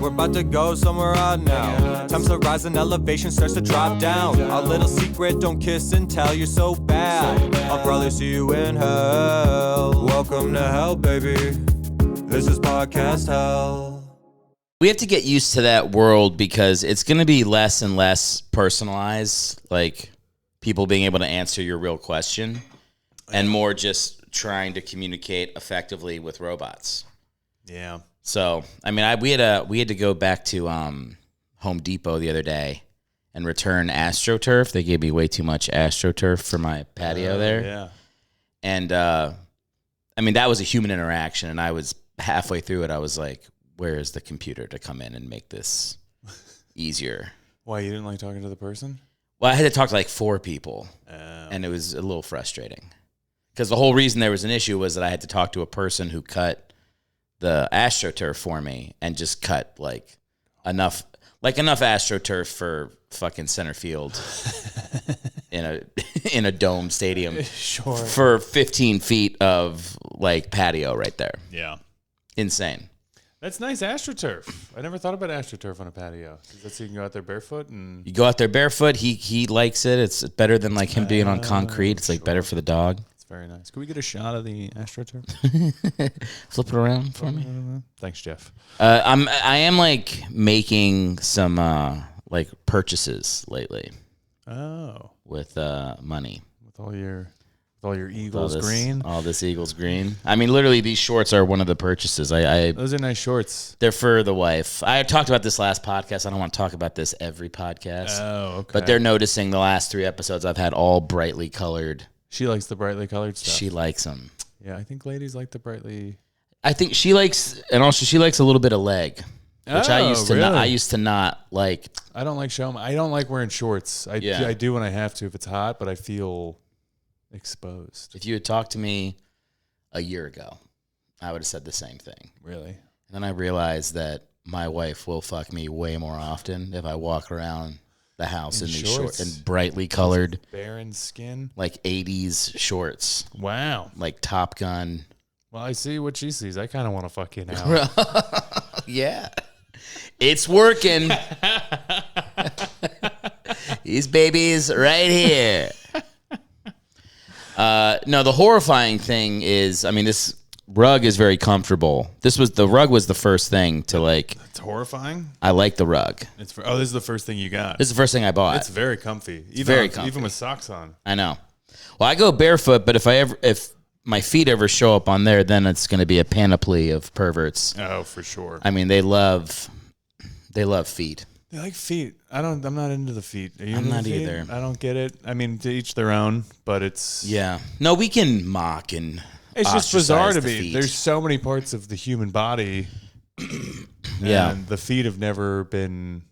we're about to go somewhere odd now. Times to rise and elevation starts to drop down. Our little secret, don't kiss and tell, you're so bad. I'll probably see you in hell. Welcome to hell, baby. This is podcast hell. We have to get used to that world because it's going to be less and less personalized, like people being able to answer your real question, and more just trying to communicate effectively with robots. Yeah. So, I mean, we had to go back to Home Depot the other day and return Astroturf. They gave me way too much Astroturf for my patio there. Yeah. And I mean, that was a human interaction, and I was halfway through it. I was like, where is the computer to come in and make this easier? Why, you didn't like talking to the person? Well, I had to talk to like 4 people, and it was a little frustrating. Because the whole reason there was an issue was that I had to talk to a person who cut the AstroTurf for me and just cut like enough AstroTurf for fucking center field in a dome stadium for 15 feet of like patio right there. Yeah. Insane. That's nice, AstroTurf. I never thought about AstroTurf on a patio. Is that so you can go out there barefoot? And you go out there barefoot. He likes it. It's better than like him being on concrete. It's like better for the dog. It's very nice. Can we get a shot of the AstroTurf? Flip it around for me. Thanks, Jeff. I am like making some like purchases lately. Oh. With money. With all your Eagles green. All this Eagles green. I mean, literally, these shorts are one of the purchases. Those are nice shorts. They're for the wife. I talked about this last podcast. I don't want to talk about this every podcast. Oh, okay. But they're noticing the last 3 episodes I've had all brightly colored. She likes the brightly colored stuff. She likes them. Yeah, I think ladies like the brightly. I think she likes, and also she likes a little bit of leg, which I used to really? not. I used to not like. I don't like showing. I don't like wearing shorts. I do when I have to if it's hot, but I feel exposed. If you had talked to me a year ago, I would have said the same thing. Really? And then I realized that my wife will fuck me way more often if I walk around the house in these shorts and brightly colored, barren skin, like 80s shorts. Wow. Like Top Gun. Well, I see what she sees. I kind of want to fuck you now. Yeah. It's working. These babies right here. No, the horrifying thing is, I mean, this rug is very comfortable. The rug was the first thing to like. It's horrifying. I like the rug. This is the first thing you got. This is the first thing I bought. It's very comfy. Very comfy. Even with socks on. I know. Well, I go barefoot, but if my feet ever show up on there, then it's going to be a panoply of perverts. Oh, for sure. I mean, they love feet. They like feet. I'm not into the feet. Are you I'm into not the feet? either. I don't get it. I mean, to each their own, but it's... Yeah. No, we can mock and it's just bizarre to me. Feet. There's so many parts of the human body. Yeah. And the feet have never been...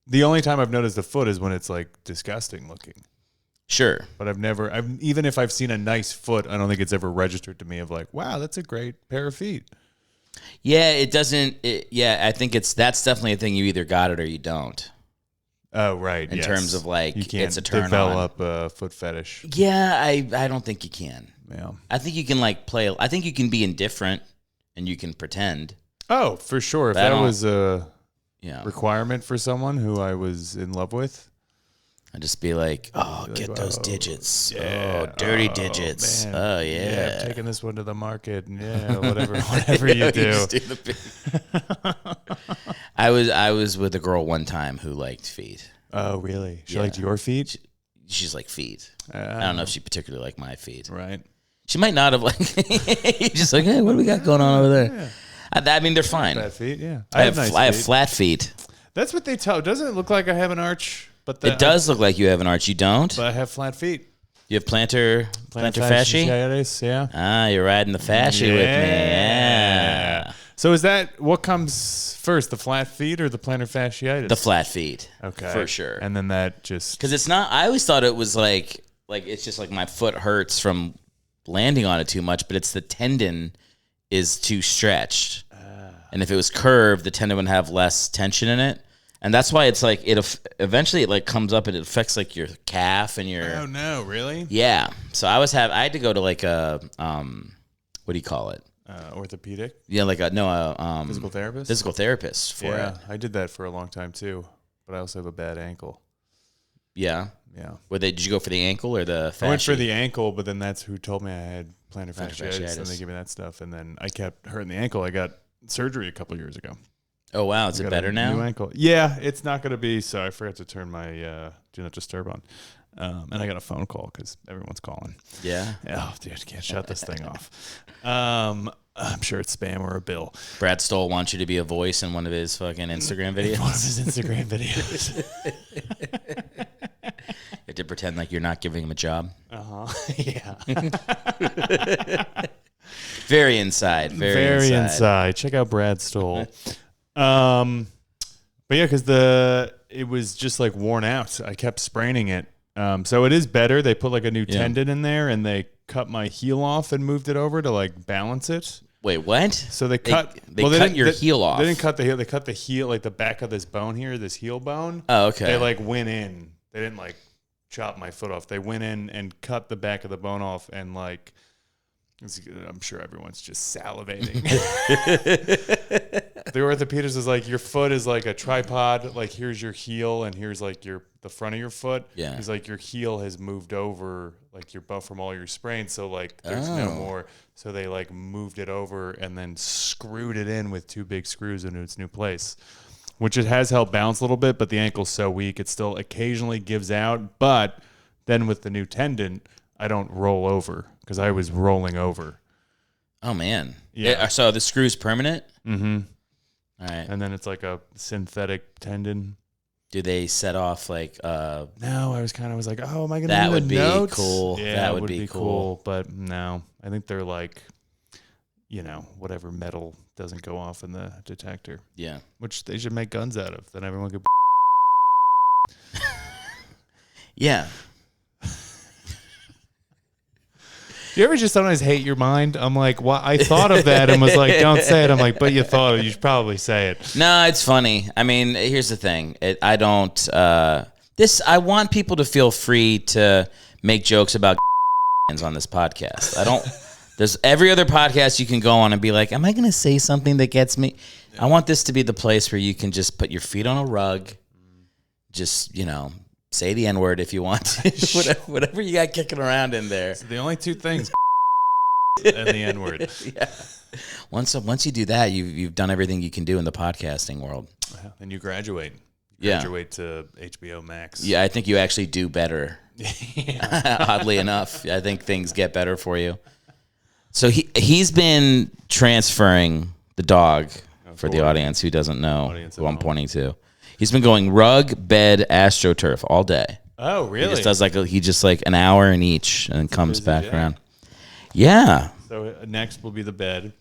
The only time I've noticed the foot is when it's like disgusting looking. Sure. But even if I've seen a nice foot, I don't think it's ever registered to me of like, wow, that's a great pair of feet. Yeah, it doesn't. I think that's definitely a thing. You either got it or you don't. Oh, right. In terms of like, you can't it's a turn develop a foot fetish. Yeah, I don't think you can. Yeah. I think you can like play. I think you can be indifferent and you can pretend. Oh, for sure. If that was a requirement for someone who I was in love with. I'd just be like, get those digits. Yeah. Oh, dirty digits. Man. Oh, yeah. I'm taking this one to the market. And whatever you do. I was with a girl one time who liked feet. Oh, really? She liked your feet? She's like feet. I don't know if she particularly liked my feet. Right. She might not have like. Just like, hey, what do we got going on over there? Yeah. I mean, they're fine. Flat feet, yeah. I have flat feet. That's what they tell. Doesn't it look like I have an arch? But it does look like you have an arch. You don't? But I have flat feet. You have plantar fasciitis? Yeah. Ah, you're riding the fascia with me. Yeah. So what comes first, the flat feet or the plantar fasciitis? The flat feet. Okay. For sure. And then that just... Because it's not... I always thought it was like it's just like my foot hurts from landing on it too much, but it's the tendon is too stretched. And if it was curved, the tendon would have less tension in it. And that's why it's like eventually it like comes up and it affects like your calf and your... Oh, no, really? Yeah. So I had to go to like a... what do you call it? Orthopedic? Yeah, like Physical therapist? Physical therapist for it. I did that for a long time too, but I also have a bad ankle. Yeah. Yeah. Did you go for the ankle or the fascia? I went for the ankle, but then that's who told me I had plantar fasciitis, and they gave me that stuff, and then I kept hurting the ankle. I got surgery a couple years ago. Oh, wow. Is it better now? New ankle. Yeah, it's not going to be, so I forgot to turn my Do Not Disturb on. And I got a phone call because everyone's calling. Yeah. Oh, dude, can't shut this thing off. I'm sure it's spam or a bill. Brad Stoll wants you to be a voice in one of his fucking Instagram videos. One of his Instagram videos. You have to pretend like you're not giving him a job. Yeah. Very inside. Very inside. Check out Brad Stoll. But yeah, because it was just like worn out. I kept spraining it. So it is better. They put like a new tendon in there, and they cut my heel off and moved it over to like balance it. Wait, what? So they cut your heel off. They didn't cut the heel. They cut the heel, like the back of this bone here, this heel bone. Oh, okay. They like went in. They didn't like chop my foot off. They went in and cut the back of the bone off, and like, I'm sure everyone's just salivating. The orthopedist is like, your foot is like a tripod. Like, here's your heel, and here's like the front of your foot. Yeah. He's like, your heel has moved over, like your butt from all your sprains. So like, there's no more. So they like moved it over and then screwed it in with 2 big screws into its new place, which it has helped bounce a little bit. But the ankle's so weak, it still occasionally gives out. But then with the new tendon, I don't roll over because I was rolling over. Oh, man. Yeah. So the screw's permanent? Mm-hmm. All right. And then it's like a synthetic tendon. Do they set off like... No, I was like, oh, am I going to That do would the be notes? cool. Yeah, That would would be cool. But no, I think they're like, whatever metal doesn't go off in the detector. Yeah. Which they should make guns out of. Then everyone could... Yeah. You ever just sometimes hate your mind? I'm like, well, I thought of that and was like, don't say it. I'm like, but you thought it. You should probably say it. No, it's funny. I mean, here's the thing. I want people to feel free to make jokes about on this podcast. There's every other podcast you can go on and be like, am I going to say something that gets me? I want this to be the place where you can just put your feet on a rug. Just, say the N-word if you want to. Whatever you got kicking around in there. So the only 2 things and the N-word. Yeah. Once you do that, you've done everything you can do in the podcasting world. Then you graduate. Graduate to HBO Max. Yeah, I think you actually do better. Oddly enough, I think things get better for you. So he's been transferring the dog for the audience who doesn't know who I'm pointing to. He's been going rug, bed, Astroturf all day. Oh, really? He just does an hour in each and then comes back around. Yeah. So next will be the bed.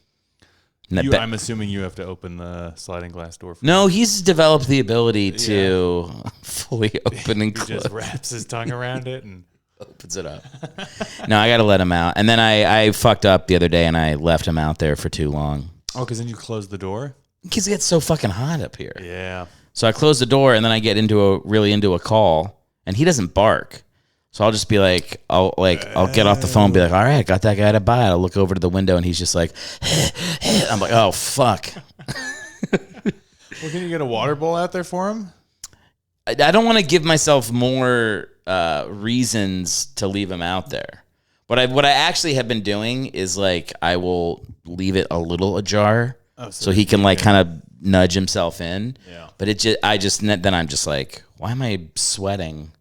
And I'm assuming you have to open the sliding glass door. No, he's developed the ability to fully open and close. He just wraps his tongue around it and opens it up. No, I got to let him out. And then I fucked up the other day and I left him out there for too long. Oh, because then you closed the door? Because it gets so fucking hot up here. Yeah. So I close the door and then I get really into a call and he doesn't bark. So I'll just be like, I'll get off the phone and be like, all right, got that guy to buy it. I'll look over to the window and he's just like, I'm like, oh, fuck. Well, can you get a water bowl out there for him? I don't want to give myself more reasons to leave him out there. What I actually have been doing is I will leave it a little ajar so he can kind of nudge himself in. Yeah. But then I'm just like, why am I sweating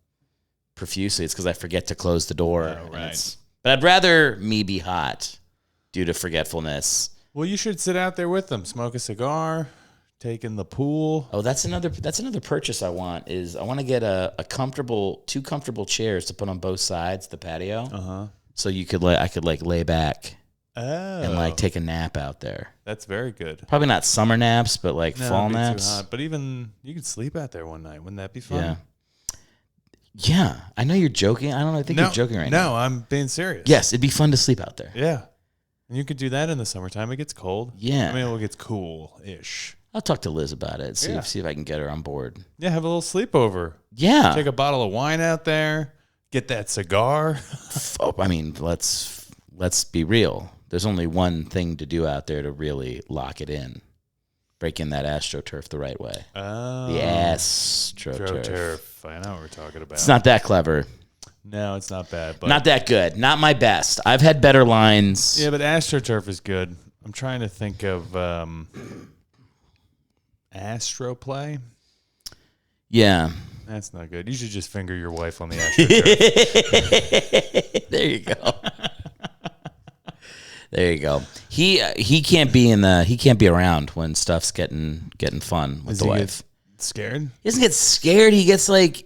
profusely? It's because I forget to close the door. Oh, right. But I'd rather me be hot due to forgetfulness. Well, you should sit out there with them, smoke a cigar, take in the pool. Oh, that's another purchase I want. Is I want to get two comfortable chairs to put on both sides of the patio. Uh-huh. So I could lay back and take a nap out there. That's very good. Probably not summer naps, but fall naps. Too hot. But even you could sleep out there one night. Wouldn't that be fun? Yeah. Yeah. I know you're joking. I don't know. I think you're joking right now. No, I'm being serious. Yes, it'd be fun to sleep out there. Yeah. And you could do that in the summertime. It gets cold. Yeah. I mean, it gets cool-ish. I'll talk to Liz about it. See if I can get her on board. Yeah, have a little sleepover. Yeah. Take a bottle of wine out there. Get that cigar. I mean, let's be real. there's only one thing to do out there to really lock it in. Break in that AstroTurf the right way. Oh. The AstroTurf. Turf. I know what we're talking about. It's not that clever. No, it's not bad. But Not that good. Not my best. I've had better lines. yeah, but AstroTurf is good. I'm trying to think of Astroplay. Yeah. That's not good. You should just finger your wife on the AstroTurf. There you go. There you go. He can't be he can't be around when stuff's getting fun with the wife. Scared? He doesn't get scared. He gets like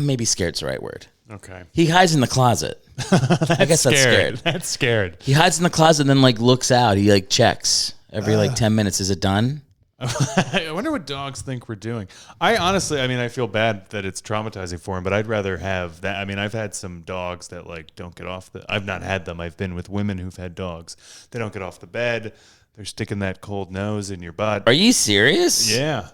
maybe scared's the right word. Okay. He hides in the closet. I guess that's scared. That's scared. He hides in the closet and then like looks out. He like checks every 10 minutes. Is it done? I wonder what dogs think we're doing. I honestly, I feel bad that it's traumatizing for him, but I'd rather have that. I mean, I've had some dogs that like don't get off I've not had them. I've been with women who've had dogs. They don't get off the bed. They're sticking that cold nose in your butt. Are you serious? Yeah.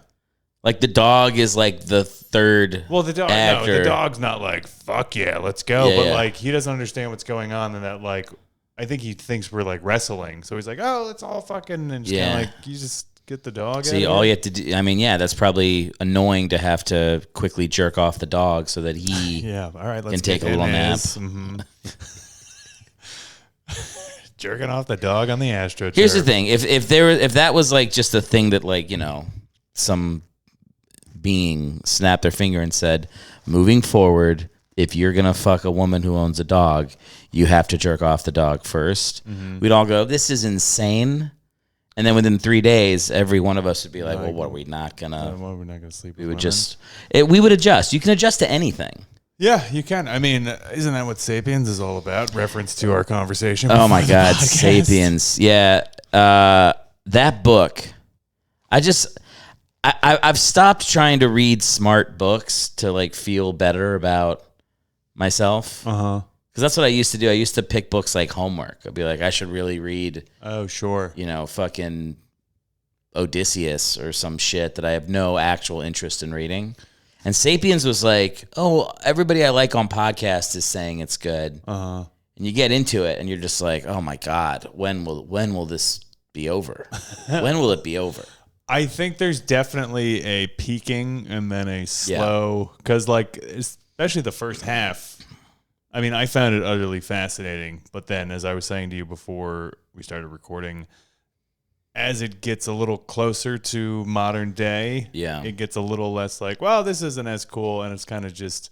Like the dog is like the third. Well, the dog. actor. No, the dog's not like fuck yeah, let's go. Yeah, but yeah. like he doesn't understand what's going on, and that like I think he thinks we're like wrestling. So he's like, oh, let's all fucking and just Yeah. kinda like you just get the dog. See, all you have to do. I mean, yeah, that's probably annoying to have to quickly jerk off the dog so that he. Yeah. All right. Let's Can take get a little in nap. this. Mhm. Jerking off the dog on the AstroTurf. Here's the thing: if that was like just a thing that like some being snapped their finger and said, moving forward, if you're gonna fuck a woman who owns a dog, you have to jerk off the dog 1st. Mm-hmm. We'd all go, this is insane. And then within 3 days, every one of us would be like, well, what are we not gonna? Well, we're not gonna sleep. We with would women. we would adjust. You can adjust to anything. Yeah, you can. I mean, isn't that what Sapiens is all about? Reference to our conversation. Oh my before the God, podcast. Sapiens. Yeah, that book. I've stopped trying to read smart books to like feel better about myself. Uh-huh. Because that's what I used to do. I used to pick books like homework. I'd be like, I should really read, Oh, sure. fucking Odysseus or some shit that I have no actual interest in reading. And Sapiens was like, oh, everybody I like on podcasts is saying it's good. Uh-huh. And you get into it and you're just like, oh my God, when will this be over? When will it be over? I think there's definitely a peaking and then a slow, because like especially the first half. I mean, I found it utterly fascinating, but then as I was saying to you before we started recording, as it gets a little closer to modern day, it gets a little less like, well, this isn't as cool, and it's kind of just,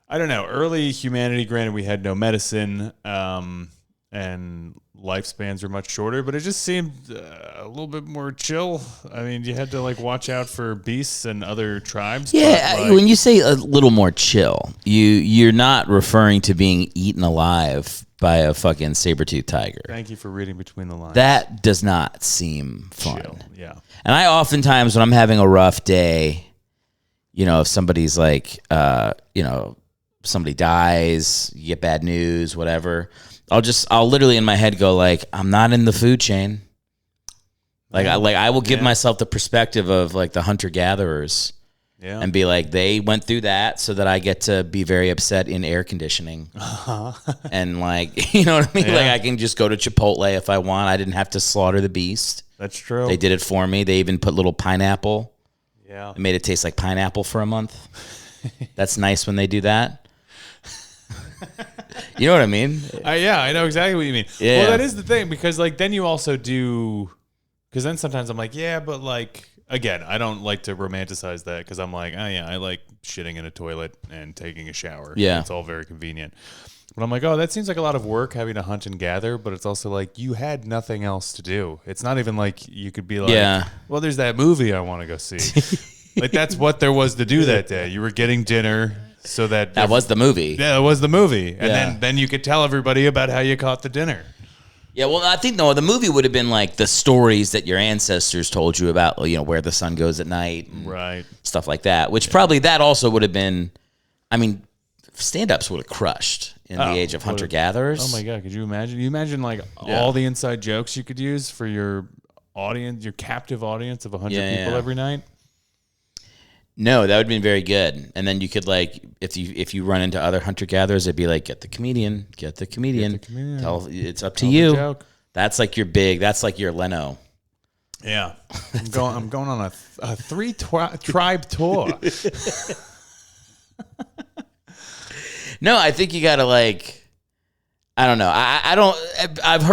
I don't know, early humanity. Granted, we had no medicine, and lifespans are much shorter, but it just seemed a little bit more chill. I mean, you had to like watch out for beasts and other tribes. Yeah, but, like, when you say a little more chill, you're not referring to being eaten alive by a fucking saber-toothed tiger. thank you for reading between the lines. That does not seem fun. Chill, yeah. And I oftentimes, when I'm having a rough day, if somebody's like, somebody dies, you get bad news, whatever, I'll literally in my head go like, I'm not in the food chain. I will give myself the perspective of like the hunter-gatherers. Yeah. And be like, they went through that so that I get to be very upset in air conditioning. And like, you know what I mean? Yeah. Like I can just go to Chipotle if I want. I didn't have to slaughter the beast. That's true. They did it for me. They even put little pineapple. Yeah. It made it taste like pineapple for a month. That's nice when they do that. You know what I mean? Yeah, I know exactly what you mean. Yeah. Well, that is the thing, because like then you also do, because then sometimes I'm like, yeah, but like, again, I don't like to romanticize that, because I'm like, oh yeah, I like shitting in a toilet and taking a shower. Yeah. It's all very convenient. But I'm like, oh, that seems like a lot of work having to hunt and gather, but it's also like you had nothing else to do. It's not even like you could be like, well, there's that movie I want to go see. Like that's what there was to do that day. You were getting dinner so that was the movie. Yeah, it was the movie. And Yeah. then you could tell everybody about how you caught the dinner. Yeah, well, I think the movie would have been like the stories that your ancestors told you about, where the sun goes at night, and Right. stuff like that. Which probably that also would have been. I mean, stand-ups would have crushed in the age of hunter-gatherers. Oh my God, could you imagine? You imagine like all the inside jokes you could use for your audience, your captive audience of 100 people every night? No, that would be very good. And then you could like, if you run into other hunter gatherers, it'd be like, get the comedian. Tell it's up to you. Joke. That's like your big. That's like your Leno. Yeah, I'm going on a 3 tribe tour. No, I think you gotta like. I don't know. I don't. I've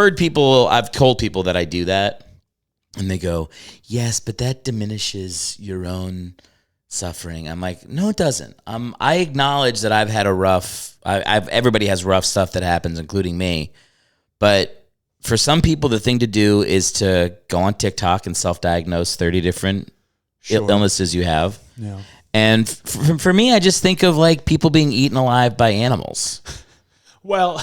told people that I do that, and they go, "Yes, but that diminishes your own suffering." I'm like, no, it doesn't. I acknowledge that I've had a rough. Everybody has rough stuff that happens, including me. But for some people, the thing to do is to go on TikTok and self-diagnose 30 different illnesses you have. Yeah. And for me, I just think of like people being eaten alive by animals. Well,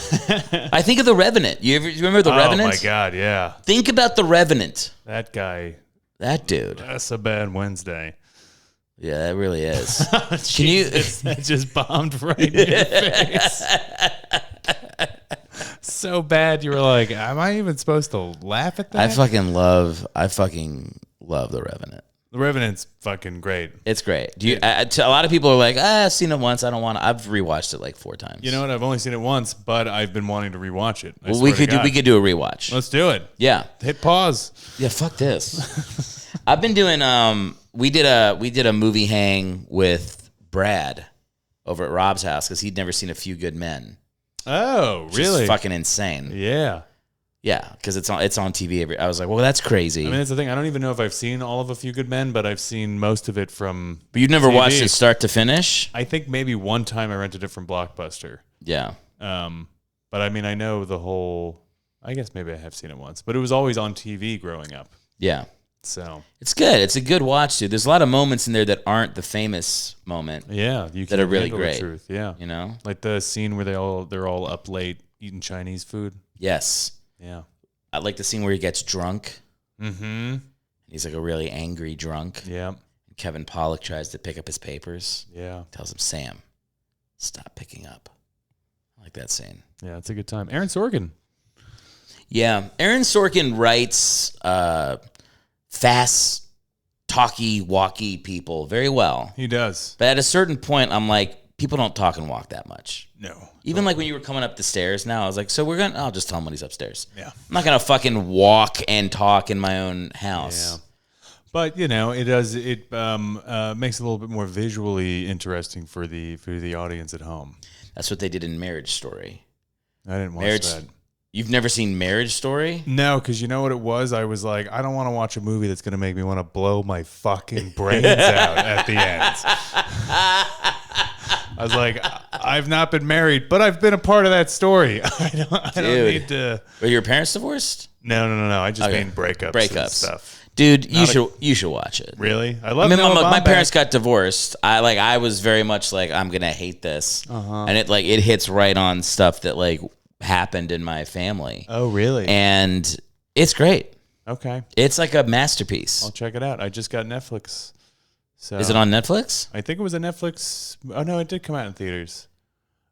I think of The Revenant. You remember The Revenant? Oh my God, yeah. Think about The Revenant. That guy. That dude. That's a bad Wednesday. Yeah, that really is. Can you? It just bombed right in your face. So bad, you were like, "Am I even supposed to laugh at that?" I fucking love The Revenant. The Revenant's fucking great. It's great. Do you? A lot of people are like, I've seen it once. I don't want to. I've rewatched it like 4 times. You know what? I've only seen it once, but I've been wanting to rewatch it. Well, we could do a rewatch. Let's do it. Yeah. Hit pause. Yeah. Fuck this. I've been doing. We did a movie hang with Brad over at Rob's house because he'd never seen A Few Good Men. Oh, really? Just fucking insane. Yeah. Yeah, because it's on TV. I was like, well, that's crazy. I mean, that's the thing. I don't even know if I've seen all of A Few Good Men, but I've seen most of it from. But you've never TV. watched it start to finish? I think maybe one time I rented it from Blockbuster. Yeah. But I mean, I know the whole. I guess maybe I have seen it once, but it was always on TV growing up. Yeah. So it's good. It's a good watch, dude. There's a lot of moments in there that aren't the famous moment. Yeah, you can that are really handle great. The truth. Yeah, you know, like the scene where they're all up late eating Chinese food. Yes. Yeah. I like the scene where he gets drunk. Mm-hmm. He's like a really angry drunk. Yeah. Kevin Pollak tries to pick up his papers. Yeah. Tells him, Sam, stop picking up. I like that scene. Yeah, it's a good time. Aaron Sorkin. Yeah. Aaron Sorkin writes fast, talky, walky people very well. He does. But at a certain point, I'm like, people don't talk and walk that much. No. Even like when you were coming up the stairs now, I was like, I'll just tell him when he's upstairs. Yeah. I'm not going to fucking walk and talk in my own house. Yeah. But, you know, it makes it a little bit more visually interesting for the audience at home. That's what they did in Marriage Story. I didn't watch that. You've never seen Marriage Story? No, because you know what it was? I was like, I don't want to watch a movie that's going to make me want to blow my fucking brains out at the end. I was like, I've not been married, but I've been a part of that story. I don't need to. Were your parents divorced? No. I just mean breakups and stuff. Dude, you should watch it. Really? I love. My parents got divorced. I was very much like, I'm gonna hate this, and it hits right on stuff that like happened in my family. Oh, really? And it's great. Okay. It's like a masterpiece. I'll check it out. I just got Netflix. So is it on Netflix? I think it was a Netflix. Oh no, it did come out in theaters.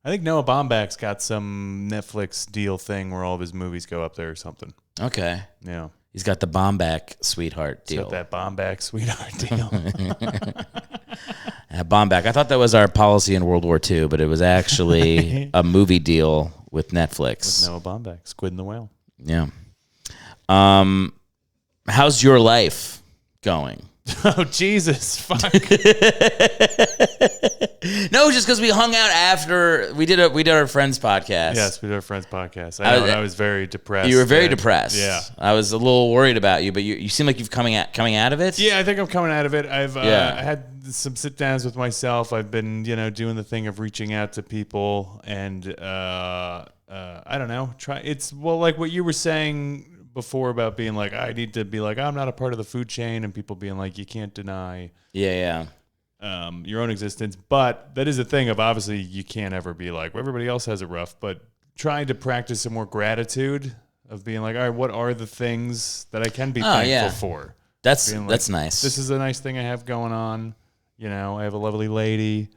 I think Noah Baumbach's got some Netflix deal thing where all of his movies go up there or something. Okay. Yeah. He's got the Baumbach sweetheart deal. He's got that Baumbach sweetheart deal. Baumbach. I thought that was our policy in World War II, but it was actually a movie deal with Netflix. With Noah Baumbach, Squid and the Whale. Yeah. How's your life going? Oh, Jesus, fuck. No, just because we hung out after we did our friends podcast. Yes, we did our friends podcast. I was very depressed. You were very depressed. Yeah, I was a little worried about you, but you seem like you've coming out of it. Yeah, I think I'm coming out of it. I've I had some sit downs with myself. I've been doing the thing of reaching out to people, and I don't know. Like what you were saying before about being like, I need to be like, I'm not a part of the food chain, and people being like, you can't deny your own existence. But that is a thing of, obviously you can't ever be like, well, everybody else has it rough, but trying to practice some more gratitude of being like, all right, what are the things that I can be thankful for? That's nice. This is a nice thing I have going on. I have a lovely lady.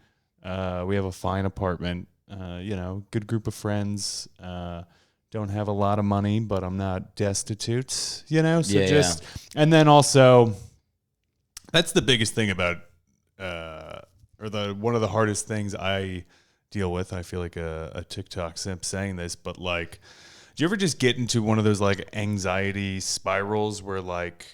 We have a fine apartment. Good group of friends. Don't have a lot of money, but I'm not destitute, and then also, that's the biggest thing about one of the hardest things I deal with. I feel like a TikTok simp saying this, but like, do you ever just get into one of those like anxiety spirals where like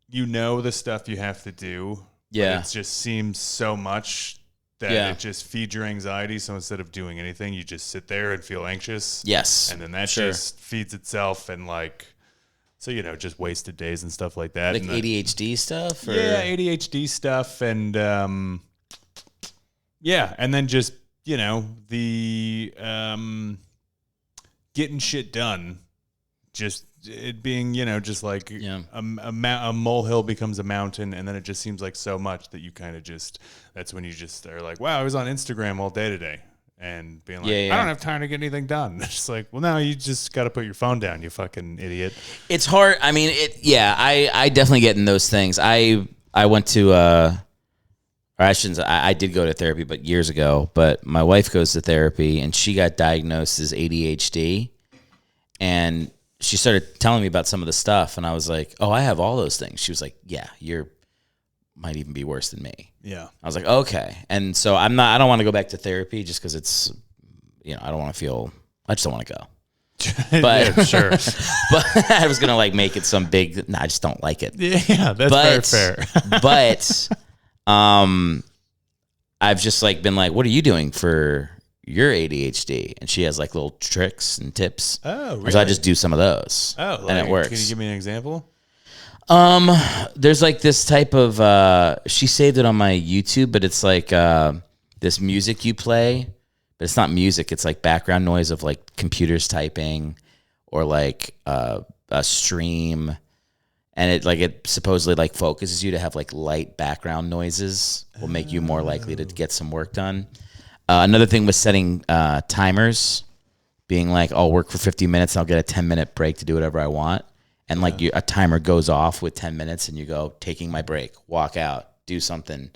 the stuff you have to do, but it just seems so much that it just feeds your anxiety. So instead of doing anything, you just sit there and feel anxious. Yes. And then that just feeds itself and like, so, just wasted days and stuff like that. Like ADHD stuff? Or? Yeah, ADHD stuff. And and then just, the getting shit done. Just it being, just like a molehill becomes a mountain, and then it just seems like so much that you kind of that's when you just are like, wow, I was on Instagram all day today. And being like, I don't have time to get anything done. It's just like, well, no, you just got to put your phone down, you fucking idiot. It's hard. I mean, I definitely get in those things. I went to, or I shouldn't say, I did go to therapy, but years ago. But my wife goes to therapy, and she got diagnosed as ADHD. And she started telling me about some of the stuff, and I was like, oh, I have all those things. She was like, yeah, you're might even be worse than me. Yeah. I was like, okay. And so I don't want to go back to therapy just because it's, I don't want to feel, I just don't want to go. But yeah, sure. But I was going to like make it some big, I just don't like it. Yeah, that's very fair. But I've just like been like, what are you doing for your ADHD? And she has like little tricks and tips. Oh, really? So I just do some of those. Oh, and it works. Can you give me an example? There's like this type of, she saved it on my YouTube, but it's like, this music you play, but it's not music. It's like background noise of like computers typing or like, a stream. And it supposedly like focuses you to have like light background noises will make you more likely to get some work done. Another thing was setting, timers, being like, I'll work for 50 minutes and I'll get a 10-minute break to do whatever I want. And like a timer goes off with 10 minutes and you go, taking my break, walk out, do something,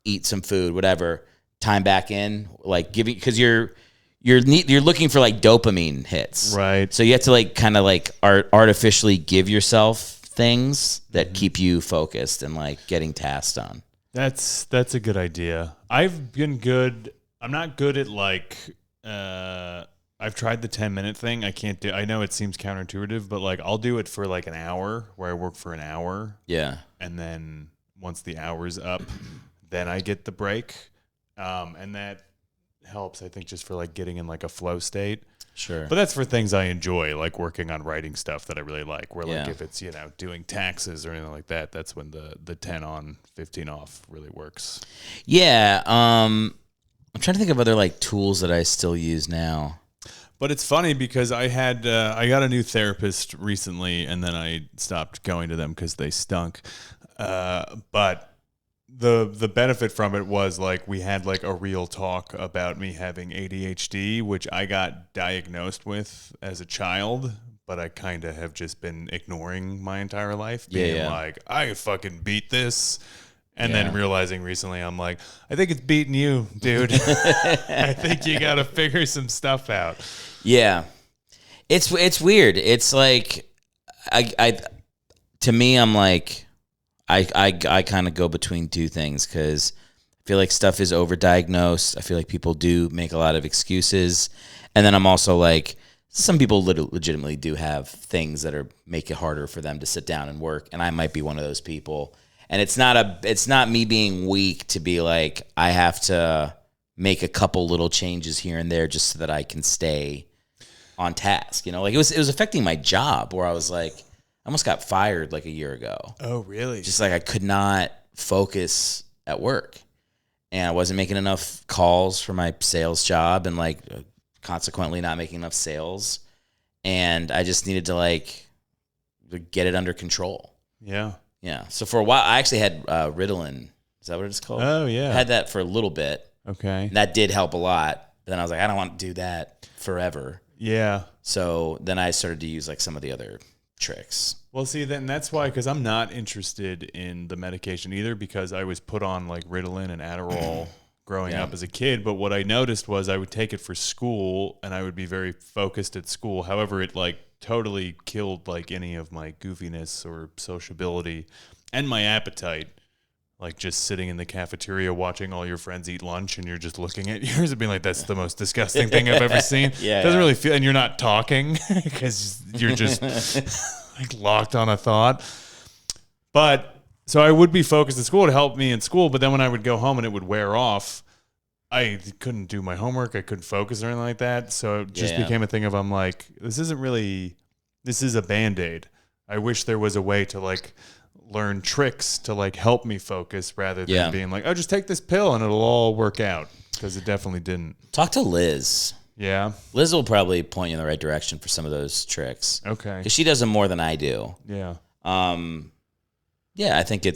eat some food, whatever, time back in, like giving, because you're looking for like dopamine hits. Right. So you have to like kind of like artificially give yourself things that keep you focused and like getting tasks done. That's a good idea. I've been good. I'm not good at like, I've tried the 10-minute thing. I know it seems counterintuitive, but like I'll do it for like an hour where I work for an hour. Yeah. And then once the hour's up, then I get the break. And that helps, I think, just for like getting in like a flow state. Sure. But that's for things I enjoy, like working on writing stuff that I really like, where like if it's, doing taxes or anything like that, that's when the 10 on, 15 off really works. Yeah. I'm trying to think of other like tools that I still use now. But it's funny because I got a new therapist recently, and then I stopped going to them because they stunk. But the benefit from it was like we had like a real talk about me having ADHD, which I got diagnosed with as a child, but I kind of have just been ignoring my entire life, being like, I fucking beat this. And then realizing recently, I'm like, I think it's beating you, dude. I think you got to figure some stuff out. Yeah. It's weird. It's like, to me, I'm like, I kind of go between two things because I feel like stuff is overdiagnosed. I feel like people do make a lot of excuses. And then I'm also like, some people legitimately do have things that make it harder for them to sit down and work. And I might be one of those people. And it's not me being weak to be like, I have to make a couple little changes here and there just so that I can stay on task. Like it was affecting my job where I was like, I almost got fired like a year ago. Oh, really? Just like I could not focus at work. And I wasn't making enough calls for my sales job and like consequently not making enough sales. And I just needed to like get it under control. Yeah. Yeah. So for a while, I actually had Ritalin. Is that what it's called? Oh, yeah. I had that for a little bit. Okay. And that did help a lot. But then I was like, I don't want to do that forever. Yeah. So then I started to use like some of the other tricks. Well, see, then that's why, because I'm not interested in the medication either, because I was put on like Ritalin and Adderall growing up as a kid. But what I noticed was I would take it for school and I would be very focused at school. However, it like totally killed like any of my goofiness or sociability and my appetite. like just sitting in the cafeteria watching all your friends eat lunch and you're just looking at yours and being like, that's the most disgusting thing I've ever seen. Yeah, it doesn't really feel, and you're not talking because you're just like locked on a thought. But so I would be focused at school to help me in school, but then when I would go home and it would wear off, I couldn't do my homework. I couldn't focus or anything like that. So it just became a thing of, I'm like, this is a Band-Aid. I wish there was a way to like learn tricks to like help me focus rather than being like, oh, just take this pill and it'll all work out. Because it definitely didn't. Talk to Liz. Yeah. Liz will probably point you in the right direction for some of those tricks. Okay. Because she does them more than I do. Yeah. Yeah, I think I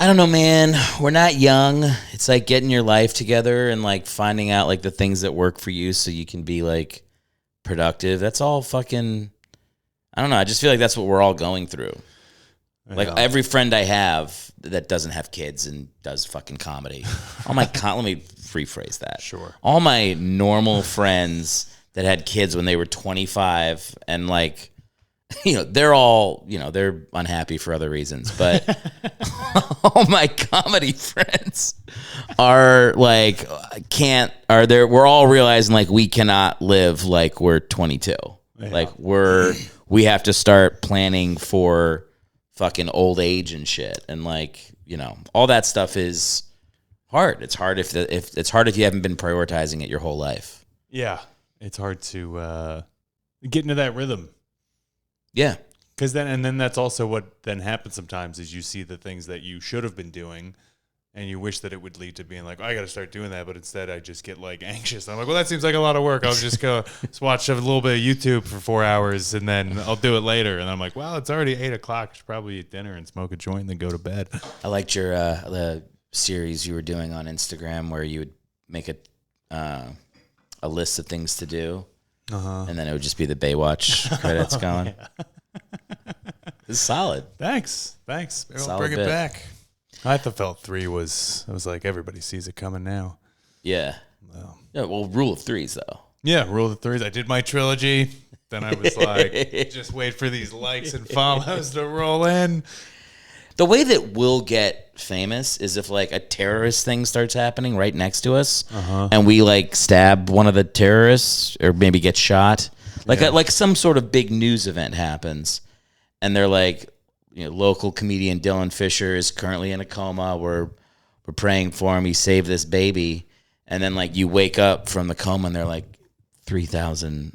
don't know, man. We're not young. It's like getting your life together and like finding out like the things that work for you so you can be like productive. That's all fucking, I don't know. I just feel like that's what we're all going through. Like every friend I have that doesn't have kids and does fucking comedy. All my let me rephrase that. Sure. All my normal friends that had kids when they were 25 and like, they're all, they're unhappy for other reasons, but all my comedy friends are like, we're all realizing like we cannot live like we're 22. Yeah. Like we have to start planning for fucking old age and shit. And like, all that stuff is hard. It's hard if you haven't been prioritizing it your whole life. Yeah. It's hard to get into that rhythm. Yeah. Because then that's also what then happens sometimes is you see the things that you should have been doing and you wish that it would lead to being like, oh, I got to start doing that. But instead I just get like anxious. I'm like, well, that seems like a lot of work. I'll just go watch a little bit of YouTube for 4 hours and then I'll do it later. And I'm like, well, it's already 8 o'clock. I should probably eat dinner and smoke a joint and then go to bed. I liked your the series you were doing on Instagram where you would make a list of things to do. And then it would just be the Baywatch credits going. It's solid. Thanks. Maybe I'll Solid bring it back. I felt 3 was like everybody sees it coming now. Yeah. Well, rule of threes though. Yeah, rule of threes. I did my trilogy. Then I was like, just wait for these likes and follows to roll in. The way that we'll get famous is if like a terrorist thing starts happening right next to us, and we like stab one of the terrorists or maybe get shot. Like some sort of big news event happens, and they're like, local comedian Dylan Fisher is currently in a coma. We're praying for him. He saved this baby, and then like you wake up from the coma and they're like 300,000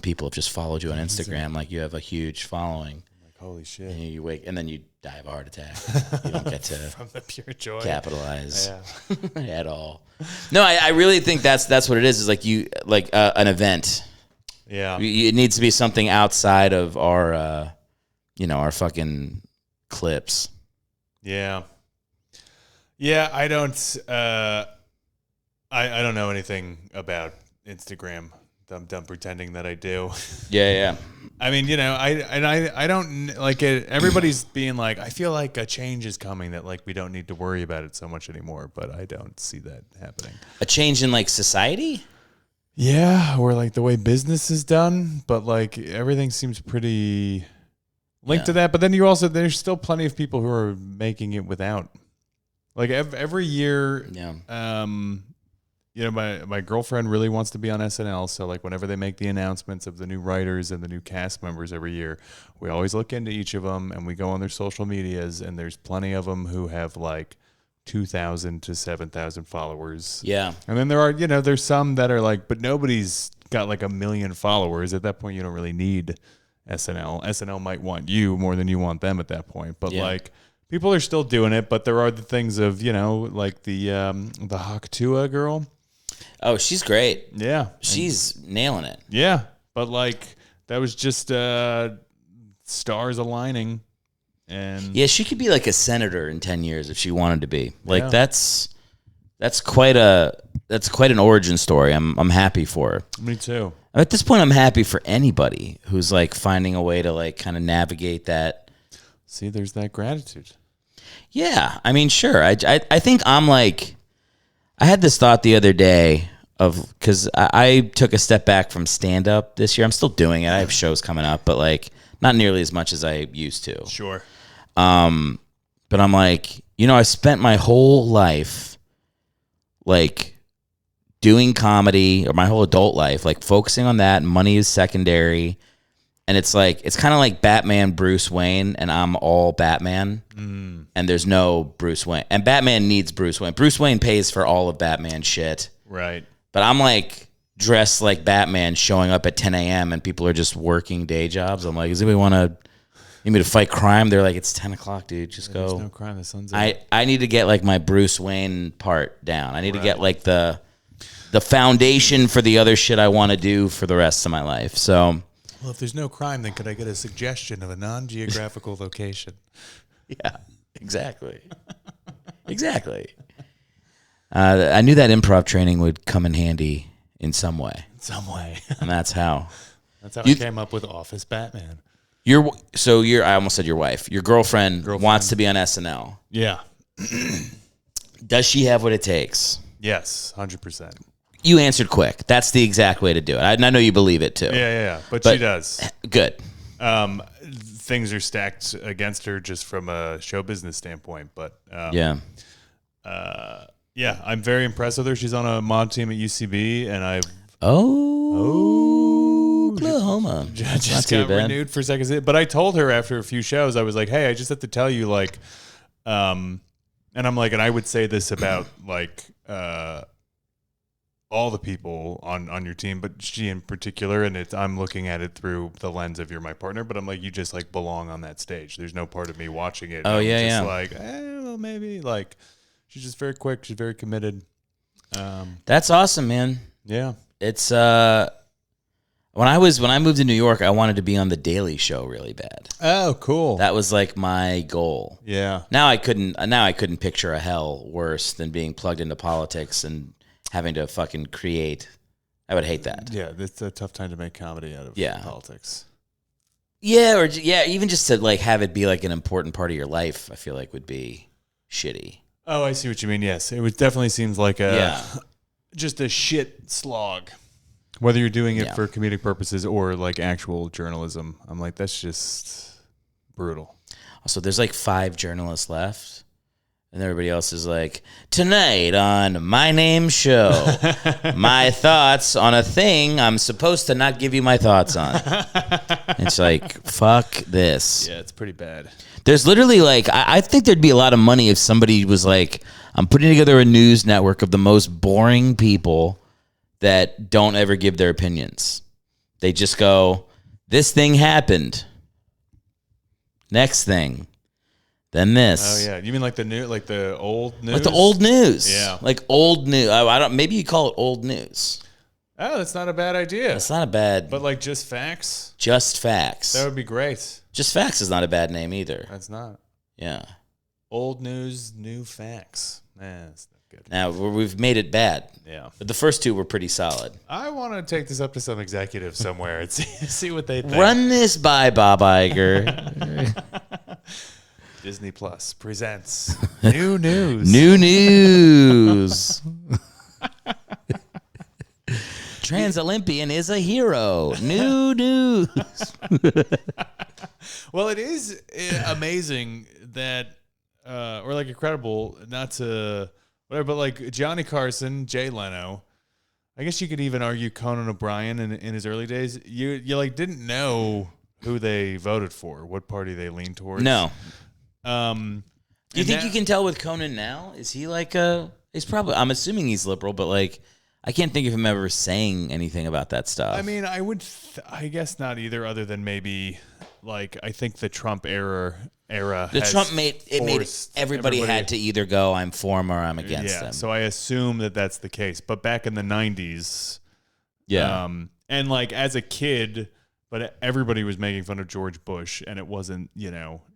people have just followed you on Instagram. Like you have a huge following. Holy shit. And you wake, and then you die of a heart attack. You don't get to from the pure joy capitalize at all. No, I really think that's what it is like an event. Yeah. It needs to be something outside of our, our fucking clips. Yeah. Yeah, I don't I don't know anything about Instagram. I'm done pretending that I do. Yeah. I mean, I don't like it. Everybody's being like, I feel like a change is coming that like we don't need to worry about it so much anymore, but I don't see that happening. A change in like society? Yeah, or like the way business is done, but like everything seems pretty linked to that. But then there's still plenty of people who are making it without. Like every year, my girlfriend really wants to be on SNL. So like whenever they make the announcements of the new writers and the new cast members every year, we always look into each of them and we go on their social medias, and there's plenty of them who have like 2,000 to 7,000 followers. Yeah. And then there are, there's some that are like, but nobody's got like 1 million followers. At that point, you don't really need SNL. SNL might want you more than you want them at that point. But like people are still doing it, but there are the things of, like the Haktua girl. Oh, she's great. Yeah. She's nailing it. Yeah. But like that was just stars aligning. And yeah, she could be like a senator in 10 years if she wanted to be. Like that's quite an origin story. I'm happy for her. Me too. At this point, I'm happy for anybody who's like finding a way to like kind of navigate that. See, there's that gratitude. Yeah, I mean, sure. I think I'm like, I had this thought the other day because I took a step back from stand up this year. I'm still doing it. I have shows coming up, but like not nearly as much as I used to. Sure. But I'm like, I spent my whole life like doing comedy, or my whole adult life, like focusing on that. Money is secondary. And it's kind of like Batman, Bruce Wayne, and I'm all Batman. And there's no Bruce Wayne. And Batman needs Bruce Wayne. Bruce Wayne pays for all of Batman's shit. Right. But I'm like dressed like Batman, showing up at 10 a.m. and people are just working day jobs. I'm like, does anybody need me to fight crime? They're like, it's 10 o'clock, dude. Just go. There's no crime. The sun's out. I need to get like my Bruce Wayne part down. I need to get like the foundation for the other shit I want to do for the rest of my life. So... Well, if there's no crime, then could I get a suggestion of a non-geographical location? Yeah, exactly. Exactly. I knew that improv training would come in handy in some way. Some way. And that's how. That's how I came up with Office Batman. I almost said your wife. Your girlfriend wants to be on SNL. Yeah. Does she have what it takes? Yes, 100%. You answered quick. That's the exact way to do it. I know you believe it too. Yeah. But she does. Good. Things are stacked against her just from a show business standpoint. But yeah, I'm very impressed with her. She's on a mod team at UCB, and Oklahoma. Just got renewed for second. But I told her after a few shows, I was like, hey, I just have to tell you, like, and I'm like, and I would say this about like. All the people on your team, but she in particular, and I'm looking at it through the lens of you're my partner, but I'm like, you just like belong on that stage. There's no part of me watching it. Oh, I'm yeah, just like, well, maybe. Like, she's just very quick. She's very committed. That's awesome, man. Yeah. It's when I moved to New York, I wanted to be on the Daily Show really bad. Oh, cool. That was like my goal. Yeah. Now I couldn't picture a hell worse than being plugged into politics and having to fucking create. I would hate that. Yeah, it's a tough time to make comedy out of politics. Yeah, even just to like have it be like an important part of your life, I feel like would be shitty. Oh, I see what you mean. Yes, it definitely seems like just a shit slog. Whether you're doing it for comedic purposes or like actual journalism, I'm like, that's just brutal. Also, there's like 5 journalists left. And everybody else is like, tonight on My Name Show, my thoughts on a thing I'm supposed to not give you my thoughts on. It's like, fuck this. Yeah, it's pretty bad. There's literally like, I think there'd be a lot of money if somebody was like, I'm putting together a news network of the most boring people that don't ever give their opinions. They just go, this thing happened. Next thing. Then this. Oh yeah, you mean like the old news? Like the old news. Yeah. Like old news. I don't. Maybe you call it old news. Oh, that's not a bad idea. That's not a bad. But like just facts. Just facts. That would be great. Just facts is not a bad name either. That's not. Yeah. Old news, new facts. That's not good. Now we've made it bad. Yeah. But the first 2 were pretty solid. I want to take this up to some executive somewhere and see what they think. Run this by Bob Iger. Disney Plus presents new news. New news. Trans-Olympian is a hero. New news. Well, it is amazing that, or like incredible, not to whatever, but like Johnny Carson, Jay Leno. I guess you could even argue Conan O'Brien in his early days. You like didn't know who they voted for, what party they leaned towards. No. Do you think you can tell with Conan now? Is he like he's probably, I'm assuming he's liberal, but like, I can't think of him ever saying anything about that stuff. I mean, I guess not either, other than maybe like, I think the Trump era. The Trump made everybody had to either go, I'm for him or I'm against him. So I assume that's the case. But back in the 90s, and like as a kid, but everybody was making fun of George Bush, and it wasn't,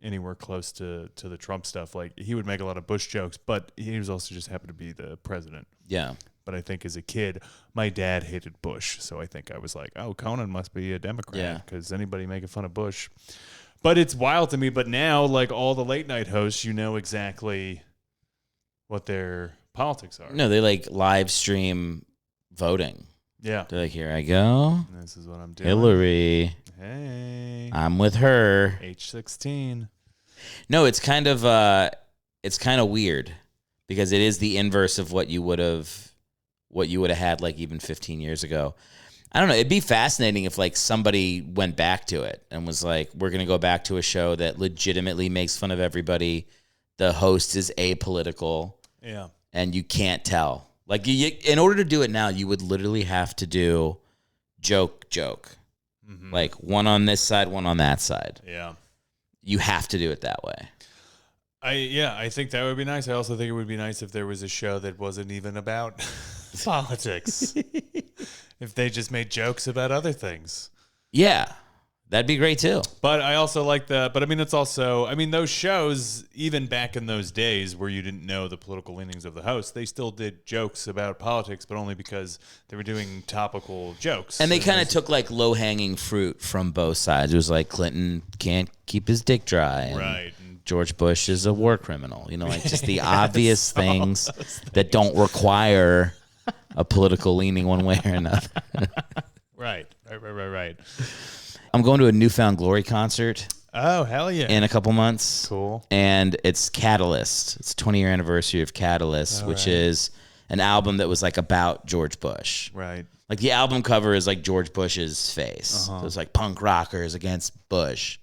anywhere close to the Trump stuff. Like, he would make a lot of Bush jokes, but he was also just happened to be the president. Yeah. But I think as a kid, my dad hated Bush, so I think I was like, oh, Conan must be a Democrat because anybody making fun of Bush. But it's wild to me. But now, like all the late night hosts, you know exactly what their politics are. No, they like live stream voting. Yeah. They're like, here I go. This is what I'm doing. Hillary. Hey. I'm with her. H16. No, it's kind of weird because it is the inverse of what you would have had like even 15 years ago. I don't know. It'd be fascinating if like somebody went back to it and was like, we're going to go back to a show that legitimately makes fun of everybody. The host is apolitical. Yeah. And you can't tell. Like in order to do it now, you would literally have to do joke. Mm-hmm. Like one on this side, one on that side. Yeah. You have to do it that way. I think that would be nice. I also think it would be nice if there was a show that wasn't even about politics. If they just made jokes about other things. Yeah. That'd be great too. But I also like but I mean, it's also, I mean, those shows, even back in those days where you didn't know the political leanings of the host, they still did jokes about politics, but only because they were doing topical jokes. And they kind of took like low hanging fruit from both sides. It was like Clinton can't keep his dick dry. And right. George Bush is a war criminal. You know, like just the obvious things that don't require a political leaning one way or another. Right. I'm going to a New Found Glory concert. Oh, hell yeah. In a couple months. Cool. And it's Catalyst. It's a 20-year anniversary of Catalyst, which is an album that was like about George Bush. Right. Like the album cover is like George Bush's face. So it's like punk rockers against Bush.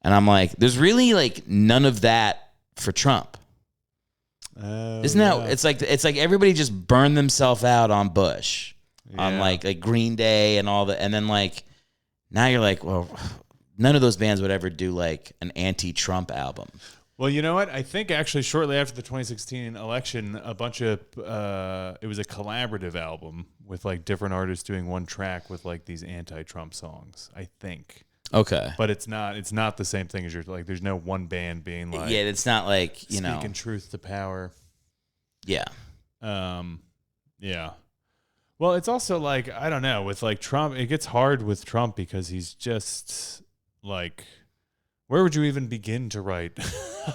And I'm like, there's really like none of that for Trump. Isn't that, it's like everybody just burned themselves out on Bush. On like Green Day and all that. And then like, now you're like, well, none of those bands would ever do like an anti-Trump album. Well, you know what? I think actually shortly after the 2016 election, a bunch of it was a collaborative album with like different artists doing one track with like these anti-Trump songs, I think. Okay. But it's not the same thing as you're like, there's no one band being like, yeah, it's not like, you know, speaking truth to power. Yeah. Yeah. Well, it's also like, I don't know, with like Trump, it gets hard with Trump because he's just like, where would you even begin to write